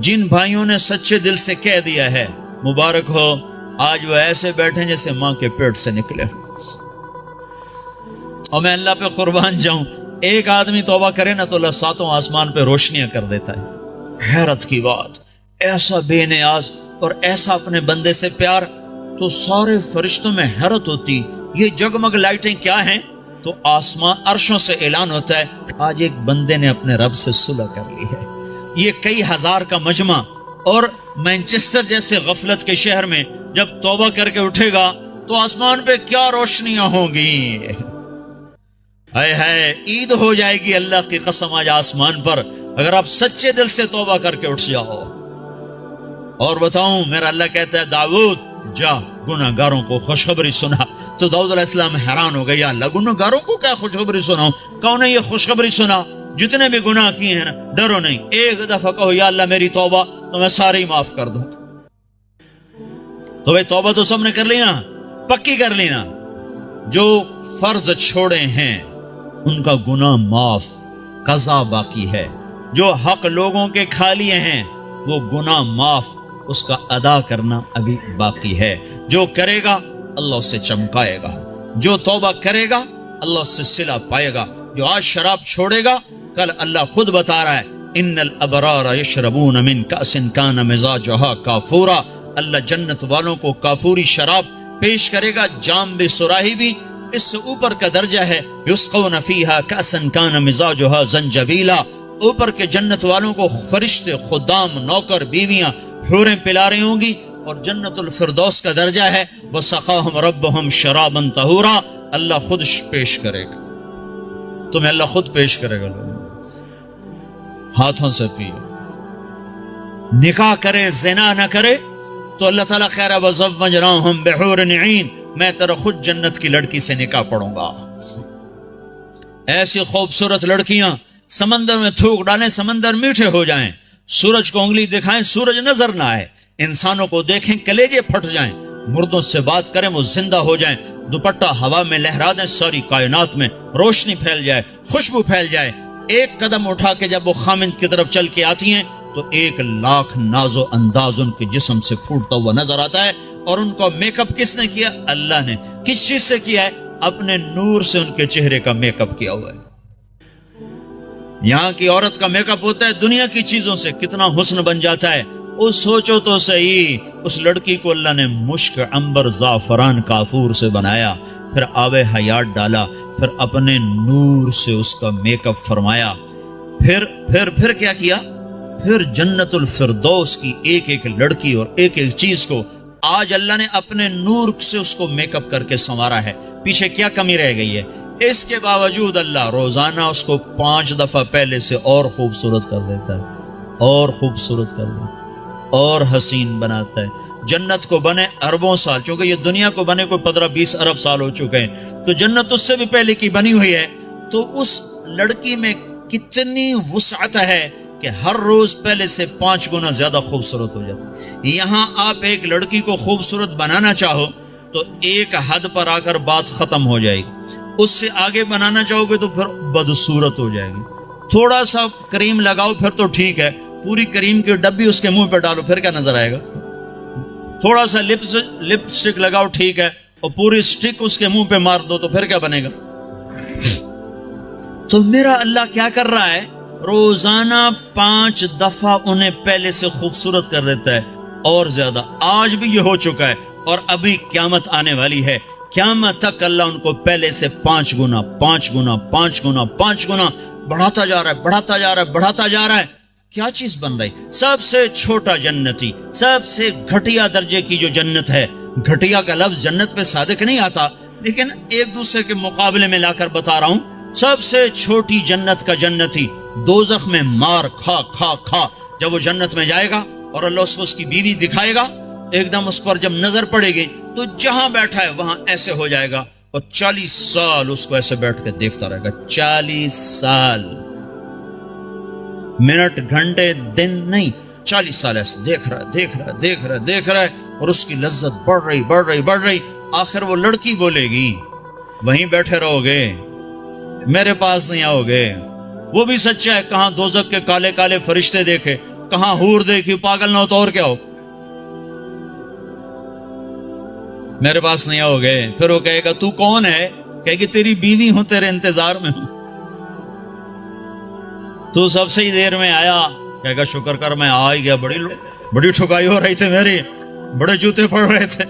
جن بھائیوں نے سچے دل سے کہہ دیا ہے مبارک ہو، آج وہ ایسے بیٹھے جیسے ماں کے پیٹ سے نکلے۔ اور میں اللہ پہ قربان جاؤں، ایک آدمی توبہ کرے نا تو اللہ 7 آسمان پہ روشنیاں کر دیتا ہے۔ حیرت کی بات، ایسا بے نیاز اور ایسا اپنے بندے سے پیار، تو سارے فرشتوں میں حیرت ہوتی یہ جگمگ لائٹیں کیا ہیں؟ تو آسمان عرشوں سے اعلان ہوتا ہے آج ایک بندے نے اپنے رب سے صلح کر لی ہے۔ یہ کئی ہزار کا مجمع، اور مینچسٹر جیسے غفلت کے شہر میں جب توبہ کر کے اٹھے گا تو آسمان پہ کیا روشنیاں ہوں گی، ہے عید ہو جائے گی اللہ کی قسم آج آسمان پر، اگر آپ سچے دل سے توبہ کر کے اٹھ جاؤ۔ اور بتاؤں، میرا اللہ کہتا ہے داؤد جا گناہ گاروں کو خوشخبری سنا، تو داؤد علیہ السلام حیران ہو گئے، یا اللہ گناہ گاروں کو کیا خوشخبری سناؤں؟ کہو نے یہ خوشخبری سنا، جتنے بھی گناہ کیے ہیں نا ڈرو نہیں، ایک دفعہ کہو یا اللہ میری توبہ، تو میں سارے ہی معاف کر دوں۔ تو بھائی توبہ تو سب نے کر لی نا، پکی کر لی نا، جو فرض چھوڑے ہیں ان کا گناہ معاف، قضا باقی ہے، جو حق لوگوں کے کھا لیے ہیں وہ گناہ معاف، اس کا ادا کرنا ابھی باقی ہے۔ جو کرے گا اللہ اسے چمکائے گا، جو توبہ کرے گا اللہ اس سے صلہ پائے گا۔ جو آج شراب چھوڑے گا کل اللہ خود بتا رہا ہے ان الابرار یشربون من کأس کان مزاجها کافورا، اللہ جنت والوں کو کافوری شراب پیش کرے گا، جام بھی سراہی بھی، اس سے اوپر کا درجہ ہے یسقون فیہا کأسا کان مزاجها زنجبیلا، اوپر کے جنت والوں کو فرشتے، خدام، نوکر، بیویاں، حوریں پلا رہی ہوں گی، اور جنت الفردوس کا درجہ ہے وسقاہم ربہم شرابا طہورا، اللہ خود پیش کرے گا تمہیں، اللہ خود پیش کرے گا، ہاتھوں سے پیو، نکاح کرے زنا نہ کرے تو اللہ تعالیٰ خیر وزوجناہم بحور عین، میں تیرا خود جنت کی لڑکی سے نکاح پڑھوں گا۔ ایسی خوبصورت لڑکیاں سمندر میں تھوک ڈالیں، سمندر میٹھے ہو جائیں، سورج کو انگلی دکھائیں سورج نظر نہ آئے، انسانوں کو دیکھیں کلیجے پھٹ جائیں، مردوں سے بات کریں وہ زندہ ہو جائیں، دوپٹہ ہوا میں لہرا دیں، ساری کائنات میں روشنی پھیل جائے، خوشبو پھیل جائے، ایک قدم اٹھا کے جب وہ خامند کی طرف چل کے آتی ہیں تو 1,00,000 ناز و انداز ان کے جسم سے پھوٹتا ہوا نظر آتا ہے، اور ان کا میک اپ کس نے کیا؟ اللہ نے۔ کس چیز سے کیا ہے؟ اپنے نور سے ان کے چہرے کا میک اپ کیا ہوا ہے۔ یہاں کی عورت کا میک اپ ہوتا ہے دنیا کی چیزوں سے، کتنا حسن بن جاتا ہے، وہ سوچو تو صحیح، اس لڑکی کو اللہ نے مشک، عنبر، زعفران، کافور سے بنایا، پھر آب حیات ڈالا، پھر اپنے نور سے اس کا میک اپ فرمایا، پھر کیا کیا؟ پھر جنت الفردوس کی ایک ایک لڑکی اور ایک ایک چیز کو آج اللہ نے اپنے نور سے اس کو میک اپ کر کے سنوارا ہے۔ پیچھے کیا کمی رہ گئی ہے؟ اس کے باوجود اللہ روزانہ اس کو 5 دفعہ پہلے سے اور خوبصورت کر دیتا ہے، اور خوبصورت کر دیتا ہے، اور حسین بناتا ہے۔ جنت کو بنے اربوں سال، چونکہ یہ دنیا کو بنے کوئی 15-20 ارب سال ہو چکے ہیں، تو جنت اس سے بھی پہلے کی بنی ہوئی ہے، تو اس لڑکی میں کتنی وسعت ہے کہ ہر روز پہلے سے 5 گنا زیادہ خوبصورت ہو جاتا ہے۔ یہاں آپ ایک لڑکی کو خوبصورت بنانا چاہو تو ایک حد پر آ کر بات ختم ہو جائے گی، اس سے آگے بنانا چاہو گے تو پھر بدصورت ہو جائے گی۔ تھوڑا سا کریم لگاؤ پھر تو ٹھیک ہے، پوری کریم کی ڈبی اس کے منہ پہ ڈالو پھر کیا نظر آئے گا؟ تھوڑا سا لپ سٹک لگاؤ ٹھیک ہے، اور پوری سٹک اس کے منہ پہ مار دو تو پھر کیا بنے گا؟ تو میرا اللہ کیا کر رہا ہے؟ روزانہ 5 دفعہ انہیں پہلے سے خوبصورت کر دیتا ہے، اور زیادہ آج بھی یہ ہو چکا ہے، اور ابھی قیامت آنے والی ہے، قیامت تک اللہ ان کو پہلے سے 5 گنا بڑھاتا جا رہا ہے، بڑھاتا جا رہا ہے، بڑھاتا جا رہا ہے۔ کیا چیز بن رہی؟ سب سے چھوٹا جنتی، سب سے گھٹیا درجے کی جو جنت ہے، گھٹیا کا لفظ جنت پہ صادق نہیں آتا، لیکن ایک دوسرے کے مقابلے میں لا کر بتا رہا ہوں، سب سے چھوٹی جنت کا جنتی دوزخ میں مار کھا کھا کھا جب وہ جنت میں جائے گا اور اللہ اس کی بیوی دکھائے گا، ایک دم اس پر جب نظر پڑے گی تو جہاں بیٹھا ہے وہاں ایسے ہو جائے گا، اور 40 سال اس کو ایسے بیٹھ کے دیکھتا رہے گا، 40 سال، منٹ، گھنٹے، دن نہیں، 40 سال ایسے دیکھ رہا ہے، اور اس کی لذت بڑھ رہی، آخر وہ لڑکی بولے گی وہیں بیٹھے رہو گے، میرے پاس نہیں آؤ گے۔ وہ بھی سچا ہے، کہاں دوزخ کے کالے کالے فرشتے دیکھے، کہاں حور دیکھی، پاگل نہ ہو تو اور کیا ہو، میرے پاس نہیں آؤ گے۔ پھر وہ کہے گا تو کون ہے؟ کہے گی تیری بیوی ہوں، تیرے انتظار میں ہوں، تو سب سے ہی دیر میں آیا، کہے گا شکر کر میں آ ہی گیا، بڑی ٹھکائی ہو رہی تھی میری، بڑے جوتے پڑ رہے تھے،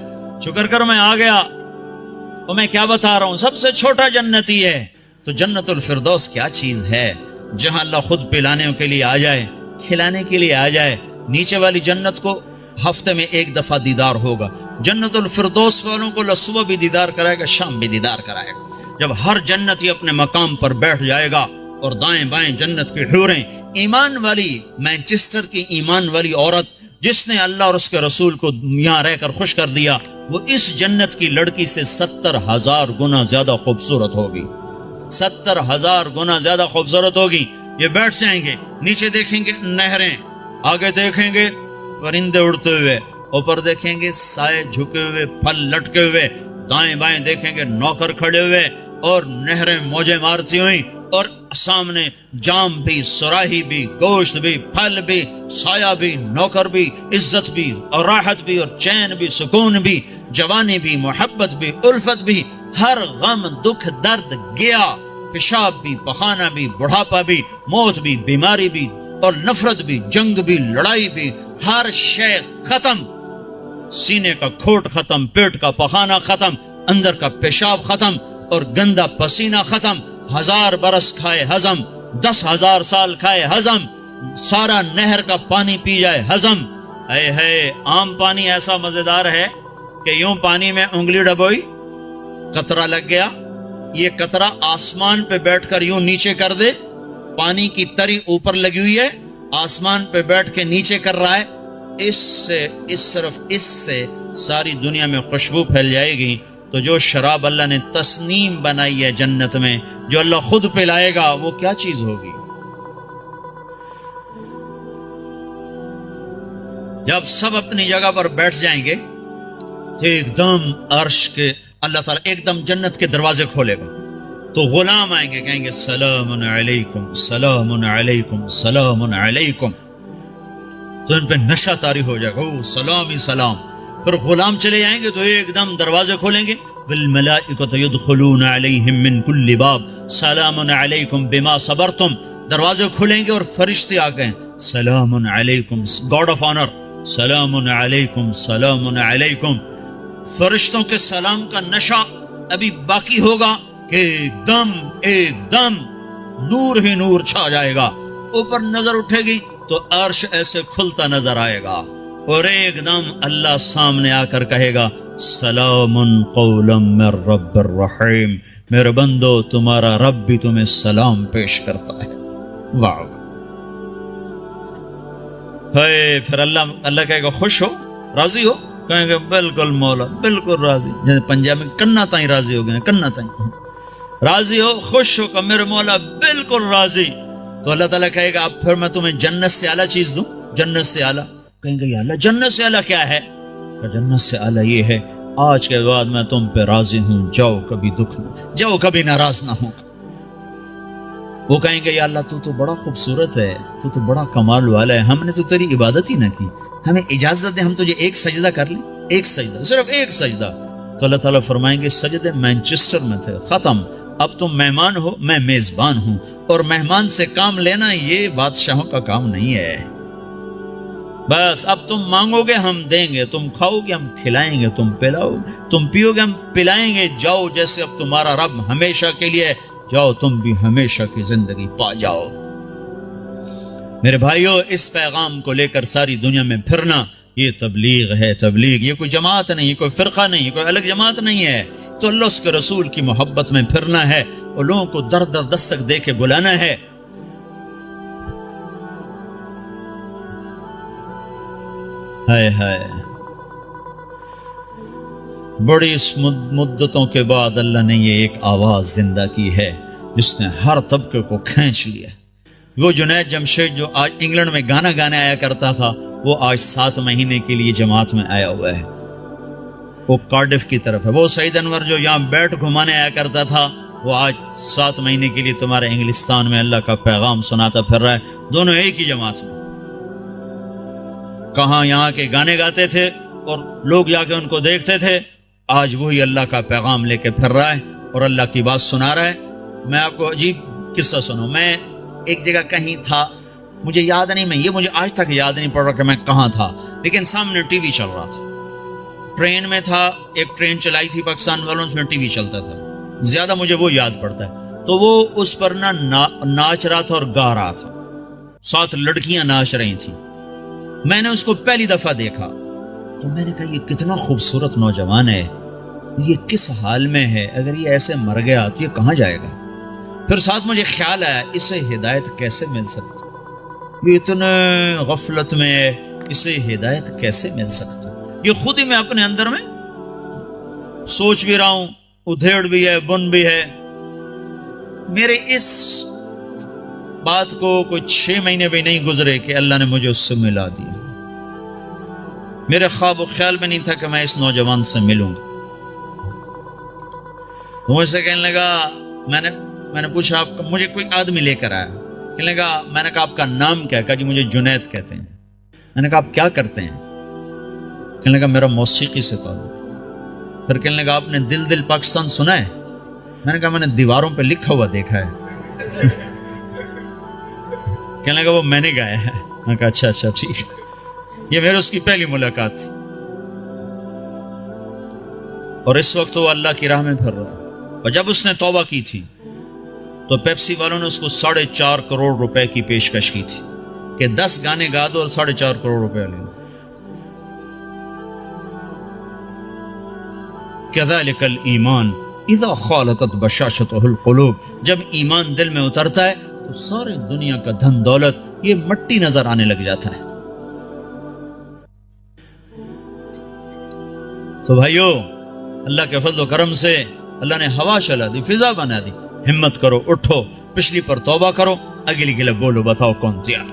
شکر کر میں آ گیا۔ اور میں کیا بتا رہا ہوں، سب سے چھوٹا جنتی ہے۔ تو جنت الفردوس کیا چیز ہے، جہاں اللہ خود پلانے کے لیے آ جائے، کھلانے کے لیے آ جائے. نیچے والی جنت کو ہفتے میں ایک دفعہ دیدار ہوگا. جنت الفردوس والوں کو صبح بھی دیدار کرائے گا, شام بھی دیدار کرائے گا. جب ہر جنتی اپنے مقام پر بیٹھ جائے گا اور دائیں بائیں جنت کی حوریں, ایمان والی مانچسٹر کی ایمان والی عورت جس نے اللہ اور اس کے رسول کو یہاں رہ کر خوش کر دیا, وہ اس جنت کی لڑکی سے 70,000 گنا زیادہ خوبصورت ہوگی. 70,000 گنا زیادہ خوبصورت ہوگی. یہ بیٹھ جائیں گے, نیچے دیکھیں گے نہریں, آگے دیکھیں گے پرندے اڑتے ہوئے, اوپر دیکھیں گے سائے جھکے ہوئے, پھل لٹکے ہوئے, دائیں بائیں دیکھیں گے نوکر کھڑے ہوئے اور نہریں موجیں مارتی ہوئی, اور سامنے جام بھی, سراہی بھی, گوشت بھی, پھل بھی, سایہ بھی, نوکر بھی, عزت بھی اور راحت بھی اور چین بھی, سکون بھی, جوانی بھی, محبت بھی, الفت بھی, ہر غم دکھ درد گیا, پیشاب بھی, پخانہ بھی, بڑھاپا بھی, موت بھی, بیماری بھی اور نفرت بھی, جنگ بھی, لڑائی بھی, ہر شے ختم. سینے کا کھوٹ ختم, پیٹ کا پخانہ ختم, اندر کا پیشاب ختم اور گندا پسینہ ختم. 1000 برس کھائے ہضم, 10,000 سال کھائے ہضم, سارا نہر کا پانی پی جائے ہضم. اے ہے عام پانی ایسا مزیدار ہے کہ یوں پانی میں انگلی ڈبوئی, قطرہ لگ گیا, یہ قطرہ آسمان پہ بیٹھ کر یوں نیچے کر دے, پانی کی تری اوپر لگی ہوئی ہے, آسمان پہ بیٹھ کے نیچے کر رہا ہے, صرف اس سے ساری دنیا میں خوشبو پھیل جائے گی. تو جو شراب اللہ نے تسنیم بنائی ہے جنت میں, جو اللہ خود پلائے گا, وہ کیا چیز ہوگی؟ جب سب اپنی جگہ پر بیٹھ جائیں گے تو ایک دم عرش کے اللہ تعالیٰ ایک دم جنت کے دروازے کھولے گا, تو غلام آئیں گے, کہیں گے سلام علیکم, سلام علیکم, سلام علیکم. تو ان پہ نشہ طاری ہو جائے گا, او سلام ہی سلام. پھر غلام چلے جائیں گے تو ایک دم دروازے کھولیں گے, والملائکۃ یدخلون علیہم من کل باب سلام علیکم بما صبرتم. دروازے کھولیں گے اور فرشتے آ گئے, سلام علیکم, گاڈ آف آنر, سلام علیکم, سلام علیکم. فرشتوں کے سلام کا نشہ ابھی باقی ہوگا کہ ایک دم نور ہی نور چھا جائے گا. اوپر نظر اٹھے گی تو عرش ایسے کھلتا نظر آئے گا, اور ایک دم اللہ سامنے آ کر کہے گا سلام قولا من رب الرحیم, میرے بندو تمہارا رب بھی تمہیں سلام پیش کرتا ہے. واہ. پھر اللہ کہے گا خوش ہو, راضی ہو؟ کہیں گے بالکل مولا, بالکل راضی. جیسے پنجاب میں کنا تائیں راضی ہو گئے, کنا تائیں راضی ہو, خوش ہو, کہ میرے مولا بالکل راضی. تو اللہ تعالیٰ کہے گا اب پھر میں تمہیں جنت سے اعلیٰ چیز دوں, جنت سے اعلیٰ. کہیں گے یا اللہ جنت سے اعلیٰ کیا ہے؟ کہ جنت سے اعلیٰ یہ ہے آج کے بعد میں تم پہ راضی ہوں, جاؤ کبھی دکھ نہ, جاؤ کبھی ناراض نہ ہوں. وہ کہیں گے یا اللہ تو بڑا خوبصورت ہے, تو بڑا کمال والا ہے, ہم نے تو تیری عبادت ہی نہ کی, ہمیں اجازت دے ہم تجھے ایک سجدہ کر لیں, ایک سجدہ, صرف ایک سجدہ. تو اللہ تعالیٰ فرمائیں گے سجدے مانچسٹر میں تھے, ختم, اب تم مہمان ہو, میں میزبان ہوں, اور مہمان سے کام لینا یہ بادشاہوں کا کام نہیں ہے. بس اب تم مانگو گے ہم دیں گے, تم کھاؤ گے ہم کھلائیں گے, تم پلاؤ, تم پیو گے ہم پلائیں گے. جاؤ جیسے اب تمہارا رب ہمیشہ کے لیے, جاؤ تم بھی ہمیشہ کی زندگی پا جاؤ. میرے بھائیو, اس پیغام کو لے کر ساری دنیا میں پھرنا یہ تبلیغ ہے. تبلیغ یہ کوئی جماعت نہیں, یہ کوئی فرقہ نہیں, یہ کوئی الگ جماعت نہیں ہے. تو اللہ اس کے رسول کی محبت میں پھرنا ہے اور لوگوں کو در در دستک دے کے بلانا ہے. ہائے ہائے, بڑی مدتوں کے بعد اللہ نے یہ ایک آواز زندہ کی ہے جس نے ہر طبقے کو کھینچ لیا. وہ جنید جمشید جو آج انگلینڈ میں گانا گانے آیا کرتا تھا, وہ آج 7 مہینے کے لیے جماعت میں آیا ہوا ہے, وہ کارڈف کی طرف ہے. وہ سعید انور جو یہاں بیٹ گھمانے آیا کرتا تھا, وہ آج 7 مہینے کے لیے تمہارے انگلستان میں اللہ کا پیغام سناتا پھر رہا ہے. دونوں ایک ہی جماعت میں. کہاں یہاں کے گانے گاتے تھے اور لوگ جا کے ان کو دیکھتے تھے, آج وہی اللہ کا پیغام لے کے پھر رہا ہے اور اللہ کی بات سنا رہا ہے. میں آپ کو عجیب قصہ سنوں. میں ایک جگہ کہیں تھا, مجھے یاد نہیں, یہ مجھے آج تک یاد نہیں پڑ رہا کہ میں کہاں تھا, لیکن سامنے ٹی وی چل رہا تھا. ٹرین میں تھا, ایک ٹرین چلائی تھی پاکستان والوں, اس میں ٹی وی چلتا تھا, زیادہ مجھے وہ یاد پڑتا ہے. تو وہ اس پر ناچ رہا تھا اور گا رہا تھا. 7 لڑکیاں ناچ رہی تھیں. میں نے اس کو پہلی دفعہ دیکھا تو میں نے کہا یہ کتنا خوبصورت نوجوان ہے, یہ کس حال میں ہے, اگر یہ ایسے مر گیا تو یہ کہاں جائے گا. پھر ساتھ مجھے خیال آیا اسے ہدایت کیسے مل سکتی, یہ اتنے غفلت میں ہے, اسے ہدایت کیسے مل سکتی. یہ خود ہی میں اپنے اندر میں سوچ بھی رہا ہوں, ادھیڑ بھی ہے, بن بھی ہے. میرے اس بات کو کوئی 6 مہینے بھی نہیں گزرے کہ اللہ نے مجھے اس سے ملا دیا. میرے خواب و خیال میں نہیں تھا کہ میں اس نوجوان سے ملوں گا. وہ مجھ سے کہنے لگا, میں نے پوچھا آپ کا, مجھے کوئی آدمی لے کر آیا. کہنے لگا, میں نے کہا آپ کا نام کیا؟ کہا جی مجھے جنید کہتے ہیں. میں نے کہا آپ کیا کرتے ہیں؟ کہنے لگا میرا موسیقی سے تعلق. پھر کہنے لگا آپ نے دل دل پاکستان سنا ہے؟ میں نے کہا میں نے دیواروں پہ لکھا ہوا دیکھا ہے. کہنے لگا وہ میں نے گایا ہے. میں نے کہا اچھا اچھا ٹھیک. یہ میرے اس کی پہلی ملاقات تھی, اور اس وقت وہ اللہ کی راہ میں پھر رہا. اور جب اس نے توبہ کی تھی تو پیپسی والوں نے اس کو 4.5 کروڑ روپے کی پیشکش کی تھی کہ 10 گانے گا دو اور 4.5 کروڑ روپے لے دو. كذلك الایمان اذا خالطت بشاشته القلوب, جب ایمان دل میں اترتا ہے تو سارے دنیا کا دھن دولت یہ مٹی نظر آنے لگ جاتا ہے. تو بھائیو, اللہ کے فضل و کرم سے اللہ نے ہوا چلا دی, فضا بنا دی. ہمت کرو, اٹھو, پچھلی پر توبہ کرو, اگلی کے لیے بولو, بتاؤ کون تیار.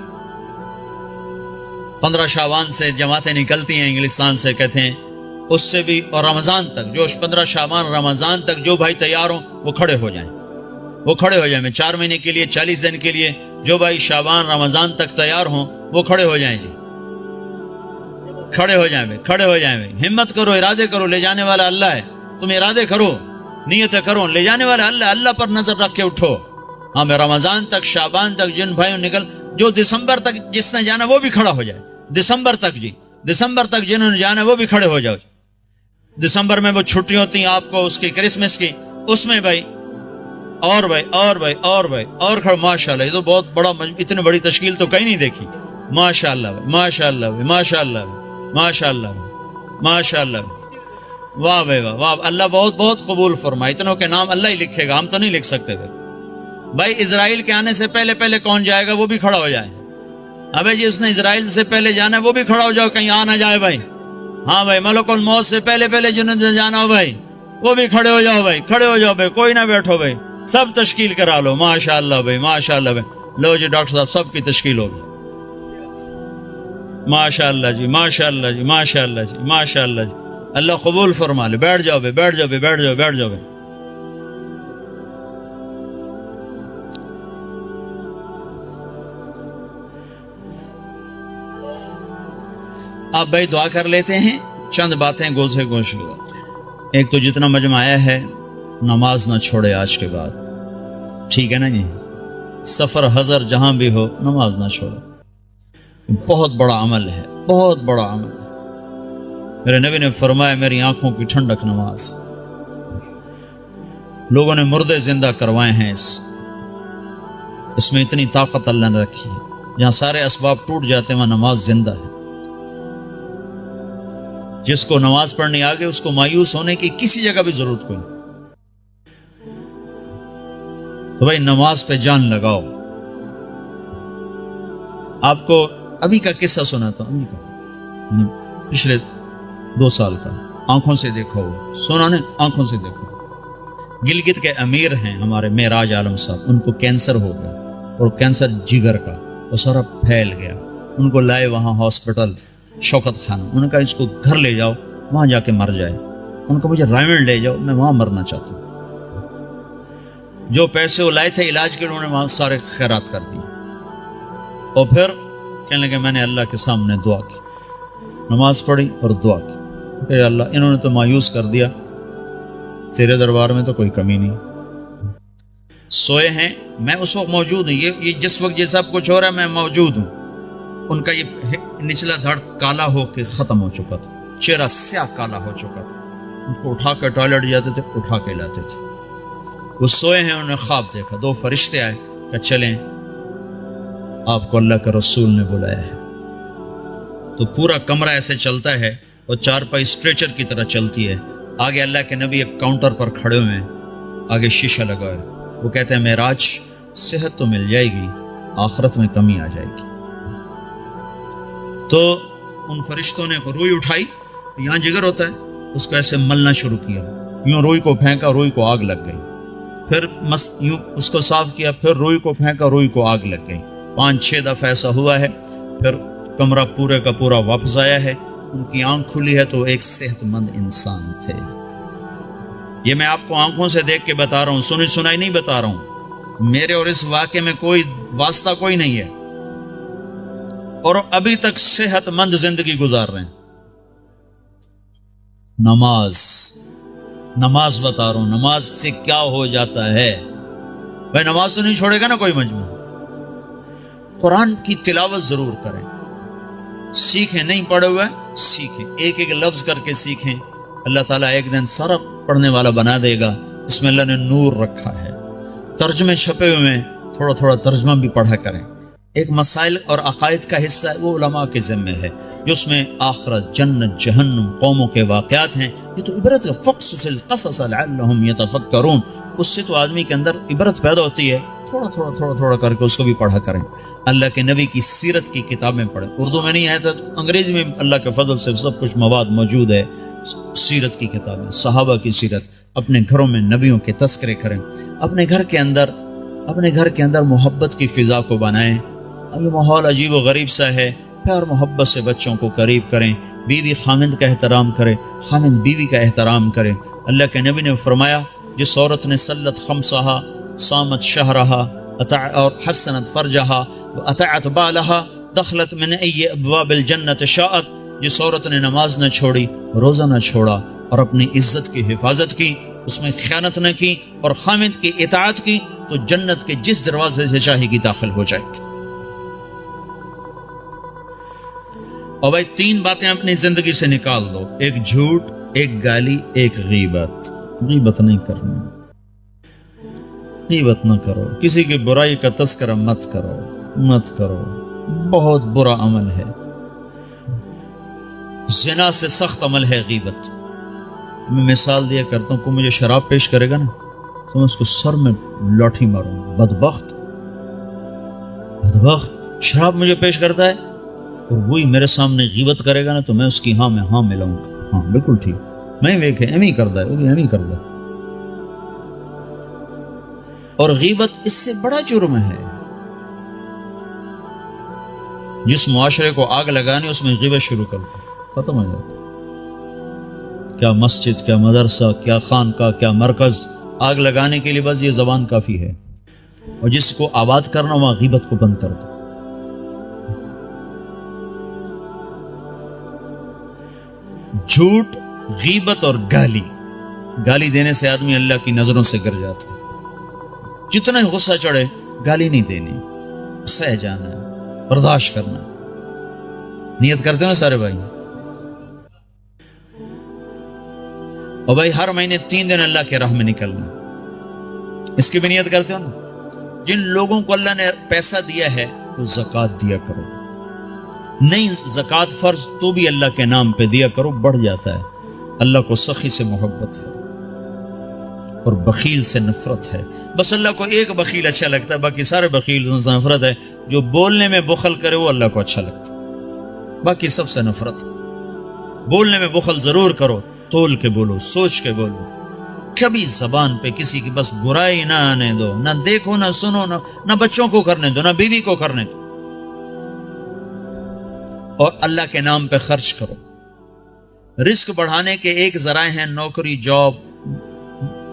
15 شعبان سے جماعتیں نکلتی ہیں انگلستان سے, کہتے ہیں اس سے بھی, اور رمضان تک, جو 15 شعبان رمضان تک جو بھائی تیار ہوں وہ کھڑے ہو جائیں, وہ کھڑے ہو جائیں. میں 4 مہینے کے لیے 40 دن کے لیے جو بھائی شعبان رمضان تک تیار ہوں وہ کھڑے ہو جائیں. جی کھڑے ہو جائیں بھائی, کھڑے ہو جائیں بھائی. ہمت کرو, ارادے کرو, لے جانے والا اللہ ہے. تم ارادے کرو, نیتیں کرو, لے جانے والا اللہ. اللہ پر نظر رکھ کے اٹھو. ہاں میں رمضان تک, شعبان تک جن بھائیوں نکل, جو دسمبر تک جس نے جانا وہ بھی کھڑا ہو جائے. دسمبر تک, جی دسمبر تک جنہوں نے جانا وہ بھی کھڑے ہو جاؤ. دسمبر میں وہ چھٹی ہوتی ہیں آپ کو اس کی کرسمس کی, اس میں بھائی اور بھائی اور بھائی اور بھائی اور کھڑے. ماشاءاللہ, یہ تو بہت بڑا, اتنی بڑی تشکیل تو کہیں نہیں دیکھی. ماشاءاللہ بھائی, ماشاءاللہ بھائی, ماشاءاللہ بھائی, ماشاءاللہ بھائی, ماشاءاللہ بھائی. واہ بھائی واہ, واہ. اللہ بہت بہت قبول فرمائے. اتنوں کے نام اللہ ہی لکھے گا, ہم تو نہیں لکھ سکتے. بھائی اسرائیل کے آنے سے پہلے پہلے کون جائے گا وہ بھی کھڑا ہو جائے. ابے جس نے اسرائیل سے پہلے جانا ہے وہ بھی کھڑا ہو جاؤ, کہیں آ نہ جائے بھائی. ہاں بھائی, ملک الموت سے پہلے پہلے جنہوں نے جانا ہو بھائی وہ بھی کھڑے ہو جاؤ بھائی, کھڑے ہو جاؤ بھائی, کوئی نہ بیٹھو بھائی, سب تشکیل کرا لو. ماشاءاللہ بھائی, ماشاءاللہ بھائی. لو جی ڈاکٹر صاحب, سب کی تشکیل ہوگی. ماشاءاللہ جی, ماشاءاللہ جی, ماشاءاللہ جی, ماشاءاللہ جی. اللہ قبول فرما لے. بیٹھ جاؤ بھائی, بیٹھ جاؤ بھائی, بیٹھ جاؤ, بیٹھ جاؤ بھائی. آپ بھائی دعا کر لیتے ہیں, چند باتیں گوشے گوشے. ایک تو جتنا مجمع آیا ہے نماز نہ چھوڑے آج کے بعد, ٹھیک ہے نا جی. سفر حضر جہاں بھی ہو نماز نہ چھوڑے. بہت بڑا عمل ہے, بہت بڑا عمل ہے. میرے نبی نے فرمایا میری آنکھوں کی ٹھنڈک نماز. لوگوں نے مردے زندہ کروائے ہیں, اس میں اتنی طاقت اللہ نے رکھی ہے. جہاں سارے اسباب ٹوٹ جاتے ہیں وہاں نماز زندہ ہے. جس کو نماز پڑھنی آگے اس کو مایوس ہونے کی کسی جگہ بھی ضرورت کوئی. تو بھائی نماز پہ جان لگاؤ. آپ کو ابھی کا قصہ سنا تھا, ابھی کا, پچھلے 2 سال کا. آنکھوں سے دیکھو, سنا نے آنکھوں سے دیکھو. گلگت کے امیر ہیں ہمارے معراج عالم صاحب, ان کو کینسر ہو گیا, اور کینسر جگر کا, وہ سارا پھیل گیا. ان کو لائے وہاں ہاسپٹل شوکت خانہ. انہوں نے کہا اس کو گھر لے جاؤ, وہاں جا کے مر جائے. ان کو مجھے رائمنڈ لے جاؤ, میں وہاں مرنا چاہتا ہوں. جو پیسے وہ لائے تھے علاج کے, انہوں نے وہاں سارے خیرات کر دی. اور پھر کہنے لگے میں نے اللہ کے سامنے دعا کی, نماز پڑھی اور دعا کی کہ اللہ انہوں نے تو مایوس کر دیا, تیرے دربار میں تو کوئی کمی نہیں. سوئے ہیں, میں اس وقت موجود ہوں. یہ جس وقت یہ سب کچھ ہو رہا ہے میں موجود ہوں. ان کا یہ نچلا دھڑ کالا ہو کے ختم ہو چکا تھا, چہرہ سیاہ کالا ہو چکا تھا. ان کو اٹھا کے ٹوائلٹ جاتے تھے, اٹھا کے لاتے تھے. وہ سوئے ہیں, انہوں نے خواب دیکھا, 2 فرشتے آئے کہ چلیں آپ کو اللہ کے رسول نے بلایا ہے. تو پورا کمرہ ایسے چلتا ہے اور چارپائی اسٹریچر کی طرح چلتی ہے. آگے اللہ کے نبی ایک کاؤنٹر پر کھڑے ہوئے ہیں, آگے شیشہ لگا ہے. وہ کہتے ہیں معراج صحت تو مل جائے گی, آخرت میں کمی آ جائے گی. تو ان فرشتوں نے روئی اٹھائی, یہاں جگر ہوتا ہے, اس کو ایسے ملنا شروع کیا, یوں روئی کو پھینکا, روئی کو آگ لگ گئی. پھر یوں اس کو صاف کیا, پھر روئی کو پھینکا, روئی کو آگ لگ گئی. 5-6 دفعہ ایسا ہوا ہے. پھر کمرہ پورے کا پورا واپس آیا ہے. ان کی آنکھ کھلی ہے تو ایک صحت مند انسان تھے. یہ میں آپ کو آنکھوں سے دیکھ کے بتا رہا ہوں, سنی سنائی نہیں بتا رہا ہوں. میرے اور اس واقعے میں کوئی واسطہ کوئی نہیں ہے, اور ابھی تک صحت مند زندگی گزار رہے ہیں. نماز بتا رہا ہوں, نماز سے کیا ہو جاتا ہے. بھائی نماز تو نہیں چھوڑے گا نا کوئی مجموعہ. قرآن کی تلاوت ضرور کریں, سیکھیں, نہیں پڑھے ہوئے سیکھیں, ایک ایک لفظ کر کے سیکھیں. اللہ تعالیٰ ایک دن سارا پڑھنے والا بنا دے گا. اس میں اللہ نے نور رکھا ہے. ترجمے چھپے ہوئے ہیں, تھوڑا تھوڑا ترجمہ بھی پڑھا کریں. ایک مسائل اور عقائد کا حصہ ہے, وہ علماء کے ذمہ ہے, جس میں آخرت, جنت, جہنم, قوموں کے واقعات ہیں. یہ تو عبرت, فقصص القصص لعلہم یتفکرون. اس سے تو آدمی کے اندر عبرت پیدا ہوتی ہے. تھوڑا تھوڑا کر کے اس کو بھی پڑھا کریں. اللہ کے نبی کی سیرت کی کتابیں پڑھیں. اردو میں نہیں ہے تو انگریزی میں اللہ کے فضل سے سب کچھ مواد موجود ہے. سیرت کی کتابیں, صحابہ کی سیرت. اپنے گھروں میں نبیوں کے تذکرے کریں. اپنے گھر کے اندر محبت کی فضا کو بنائیں. ابھی ماحول عجیب و غریب سا ہے. پیار محبت سے بچوں کو قریب کریں. بیوی خامند کا احترام کرے, خامند بیوی کا احترام کرے. اللہ کے نبی نے فرمایا, جس عورت نے صلت خمسہا, صامت شہرہا, اور حسنت فرجہا, اطاعت بالہا, دخلت من ای ابواب الجنت شاءت. جس عورت نے نماز نہ چھوڑی, روزہ نہ چھوڑا, اور اپنی عزت کی حفاظت کی, اس میں خیانت نہ کی, اور خامند کی اطاعت کی, تو جنت کے جس دروازے سے چاہے گی داخل ہو جائے گی. اور بھائی 3 باتیں اپنی زندگی سے نکال دو, ایک جھوٹ, ایک گالی, ایک غیبت. غیبت نہیں کرنا, غیبت نہ کرو, کسی کی برائی کا تذکرہ مت کرو, بہت برا عمل ہے. زنا سے سخت عمل ہے غیبت. میں مثال دیا کرتا ہوں, کوئی مجھے شراب پیش کرے گا نا تو میں اس کو سر میں لاٹھی ماروں. بدبخت شراب مجھے پیش کرتا ہے, اور وہی میرے سامنے غیبت کرے گا نا تو میں اس کی ہاں میں ہاں ملاؤں گا. ہاں بالکل ٹھیک, میں ویکھے ایم ہی کرتا ہے, وہ بھی ایم ہی کرتا ہے. اور غیبت اس سے بڑا جرم ہے. جس معاشرے کو آگ لگانی اس میں غیبت شروع کر دو, ختم ہو جاتا. کیا مسجد, کیا مدرسہ, کیا خانقاہ, کیا مرکز, آگ لگانے کے لیے بس یہ زبان کافی ہے. اور جس کو آباد کرنا وہاں غیبت کو بند کر دو. جھوٹ, غیبت اور گالی دینے سے آدمی اللہ کی نظروں سے گر جاتا ہے. جتنا ہی غصہ چڑھے گالی نہیں دینی, سہ جانا ہے, برداشت کرنا. نیت کرتے ہیں سارے بھائی. اور بھائی ہر مہینے 3 دن اللہ کے راہ میں نکلنا, اس کی بھی نیت کرتے ہو نا. جن لوگوں کو اللہ نے پیسہ دیا ہے وہ زکوٰۃ دیا کرو. نہیں زکوٰۃ فرض تو بھی اللہ کے نام پہ دیا کرو, بڑھ جاتا ہے. اللہ کو سخی سے محبت ہے اور بخیل سے نفرت ہے. بس اللہ کو ایک بخیل اچھا لگتا ہے, باقی سارے بخیل سے نفرت ہے. جو بولنے میں بخل کرے وہ اللہ کو اچھا لگتا ہے, باقی سب سے نفرت. بولنے میں بخل ضرور کرو, تول کے بولو, سوچ کے بولو. کبھی زبان پہ کسی کی بس برائی نہ آنے دو, نہ دیکھو, نہ سنو, نہ بچوں کو کرنے دو, نہ بیوی کو کرنے دو. اور اللہ کے نام پہ خرچ کرو. رزق بڑھانے کے ایک ذرائع ہیں نوکری, جاب,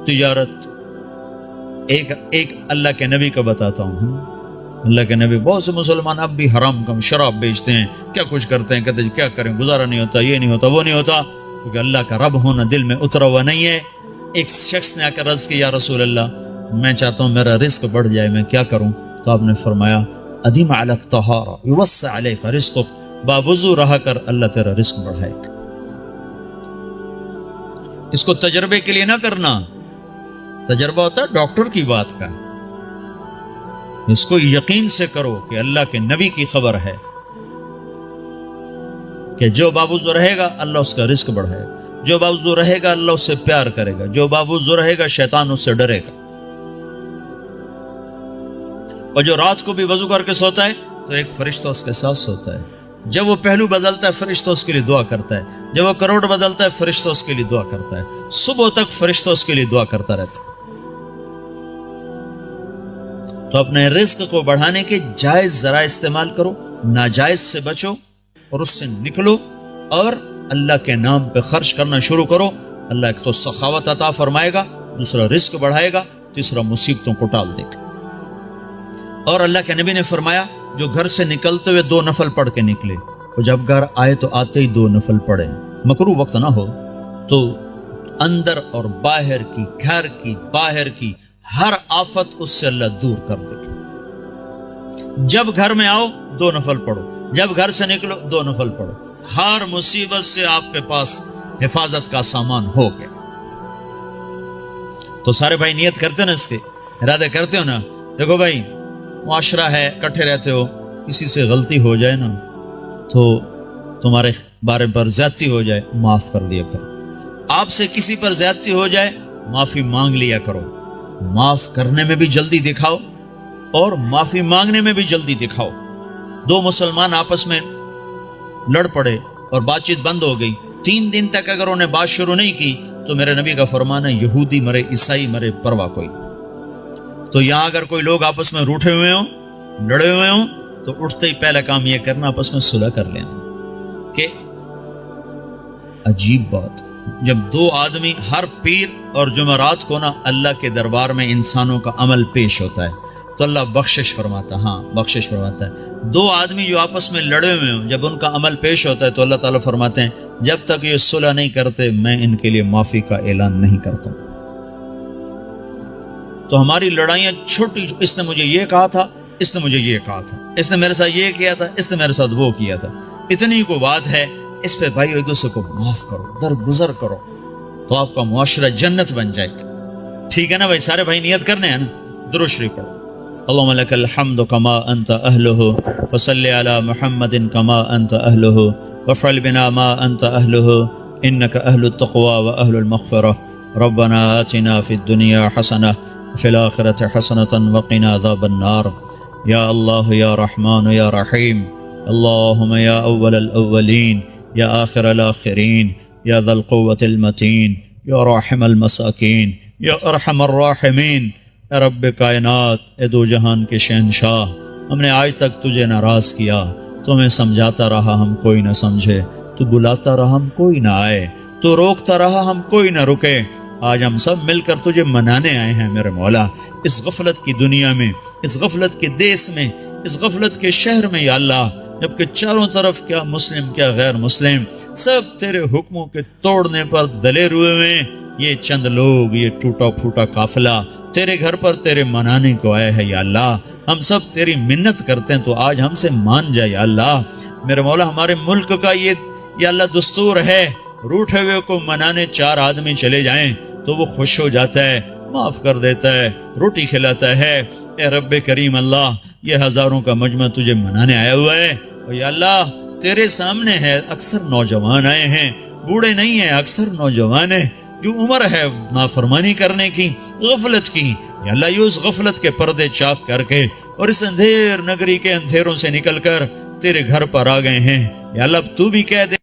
تجارت. ایک اللہ کے نبی کا بتاتا ہوں. اللہ کے نبی, بہت سے مسلمان اب بھی حرام کم شراب بیچتے ہیں, کیا کچھ کرتے ہیں, کہتے ہیں کیا کریں, گزارا نہیں ہوتا, یہ نہیں ہوتا, وہ نہیں ہوتا, کیونکہ اللہ کا رب ہونا دل میں اترا ہوا نہیں ہے. ایک شخص نے آ کر عرض کیا, یا رسول اللہ میں چاہتا ہوں میرا رزق بڑھ جائے, میں کیا کروں؟ تو آپ نے فرمایا, ادیم علی الطہارہ یوسع علیک رزقک, باوضو رہا کر, اللہ تیرا رزق بڑھائے گا. اس کو تجربے کے لیے نہ کرنا. تجربہ ہوتا ہے ڈاکٹر کی بات کا, اس کو یقین سے کرو کہ اللہ کے نبی کی خبر ہے کہ جو باوضو رہے گا اللہ اس کا رزق بڑھائے گا، جو باوضو رہے گا اللہ اس سے پیار کرے گا، جو باوضو رہے گا شیطان اس سے ڈرے گا۔ اور جو رات کو بھی وضو کر کے سوتا ہے تو ایک فرشتہ اس کے ساتھ سوتا ہے، جب وہ پہلو بدلتا ہے فرشتہ اس کے لیے دعا کرتا ہے، جب وہ کروڑ بدلتا ہے فرشتہ اس کے لیے دعا کرتا ہے، صبح تک فرشتہ اس کے لیے دعا کرتا رہتا ہے۔ تو اپنے رزق کو بڑھانے کے جائز ذرائع استعمال کرو، ناجائز سے بچو اور اس سے نکلو، اور اللہ کے نام پہ خرچ کرنا شروع کرو۔ اللہ ایک تو سخاوت عطا فرمائے گا، دوسرا رزق بڑھائے گا، تیسرا مصیبتوں کو ٹال دے گا۔ اور اللہ کے نبی نے فرمایا جو گھر سے نکلتے ہوئے 2 نفل پڑھ کے نکلے، اور جب گھر آئے تو آتے ہی 2 نفل پڑھے، مکروہ وقت نہ ہو، تو اندر اور باہر کی، گھر کی، باہر کی ہر آفت اس سے اللہ دور کر دے گا۔ جب گھر میں آؤ 2 نفل پڑھو، جب گھر سے نکلو 2 نفل پڑھو، ہر مصیبت سے آپ کے پاس حفاظت کا سامان ہو گیا۔ تو سارے بھائی نیت کرتے نا، اس کے ارادے کرتے ہو نا؟ دیکھو بھائی، معاشرہ ہے، کٹھے رہتے ہو، کسی سے غلطی ہو جائے نا تو تمہارے بارے پر زیادتی ہو جائے، معاف کر دیا کرو۔ آپ سے کسی پر زیادتی ہو جائے، معافی مانگ لیا کرو۔ معاف کرنے میں بھی جلدی دکھاؤ اور معافی مانگنے میں بھی جلدی دکھاؤ۔ 2 مسلمان آپس میں لڑ پڑے اور بات چیت بند ہو گئی، 3 دن تک اگر انہیں بات شروع نہیں کی تو میرے نبی کا فرمان ہے یہودی مرے عیسائی مرے پرواہ کوئی۔ تو یہاں اگر کوئی لوگ آپس میں روٹھے ہوئے ہوں، لڑے ہوئے ہوں، تو اٹھتے ہی پہلا کام یہ کرنا آپس میں صلح کر لینا۔ کہ عجیب بات، جب 2 آدمی ہر پیر اور جمعرات کو نا اللہ کے دربار میں انسانوں کا عمل پیش ہوتا ہے تو اللہ بخشش فرماتا ہے، ہاں بخشش فرماتا ہے۔ 2 آدمی جو آپس میں لڑے ہوئے ہوں، جب ان کا عمل پیش ہوتا ہے تو اللہ تعالیٰ فرماتے ہیں جب تک یہ صلح نہیں کرتے میں ان کے لیے معافی کا اعلان نہیں کرتا۔ تو ہماری لڑائیاں چھوٹی، اس نے مجھے یہ کہا تھا، اس نے مجھے یہ کہا تھا، اس نے میرے ساتھ یہ کیا تھا، اس نے میرے ساتھ وہ کیا تھا، اتنی کو بات ہے، اس پہ بھائی ایک دوسرے کو معاف کرو، درگزر کرو، تو آپ کا معاشرہ جنت بن جائے گا۔ ٹھیک ہے نا بھائی؟ سارے بھائی نیت کرنے ہیں نا؟ درود شریف پڑھو۔ اللهم لك الحمد كما أنت أهله فصل على محمد كما أنت أهله وافعل بنا ما أنت أهله إنك أهل التقوى وأهل المغفرة ربنا آتنا في الدنيا حسنة وفي الآخرة حسنة وقنا عذاب النار يا الله يا رحمن يا رحيم اللهم يا أول الأولين يا آخر الآخرين يا ذا القوة المتين يا راحم المساكين يا أرحم الراحمين اے رب کائنات، اے 2 جہان کے شہنشاہ، ہم نے آج تک تجھے ناراض کیا، تمہیں سمجھاتا رہا ہم کوئی نہ سمجھے، تو بلاتا رہا ہم کوئی نہ آئے، تو روکتا رہا ہم کوئی نہ رکے۔ آج ہم سب مل کر تجھے منانے آئے ہیں میرے مولا، اس غفلت کی دنیا میں، اس غفلت کے دیس میں، اس غفلت کے شہر میں یا اللہ، جبکہ چاروں طرف کیا مسلم کیا غیر مسلم سب تیرے حکموں کے توڑنے پر دلیر ہوئے ہیں، یہ چند لوگ، یہ ٹوٹا پھوٹا قافلہ تیرے گھر پر تیرے منانے کو آئے ہیں یا اللہ، ہم سب تیری منت کرتے ہیں تو آج ہم سے مان جا یا اللہ۔ میرے مولا، ہمارے ملک کا یہ یا اللہ دستور ہے، روٹھے ہوئے کو منانے 4 آدمی چلے جائیں تو وہ خوش ہو جاتا ہے، معاف کر دیتا ہے، روٹی کھلاتا ہے۔ اے رب کریم اللہ، یہ ہزاروں کا مجمع تجھے منانے آیا ہوا ہے، اور یا اللہ تیرے سامنے ہے، اکثر نوجوان آئے ہیں، بوڑھے نہیں ہیں، اکثر نوجوان ہیں، جو عمر ہے نافرمانی کرنے کی، غفلت کی، یا اللہ یہ اس غفلت کے پردے چاک کر کے اور اس اندھیر نگری کے اندھیروں سے نکل کر تیرے گھر پر آ گئے ہیں، یا اللہ تو بھی کہہ دے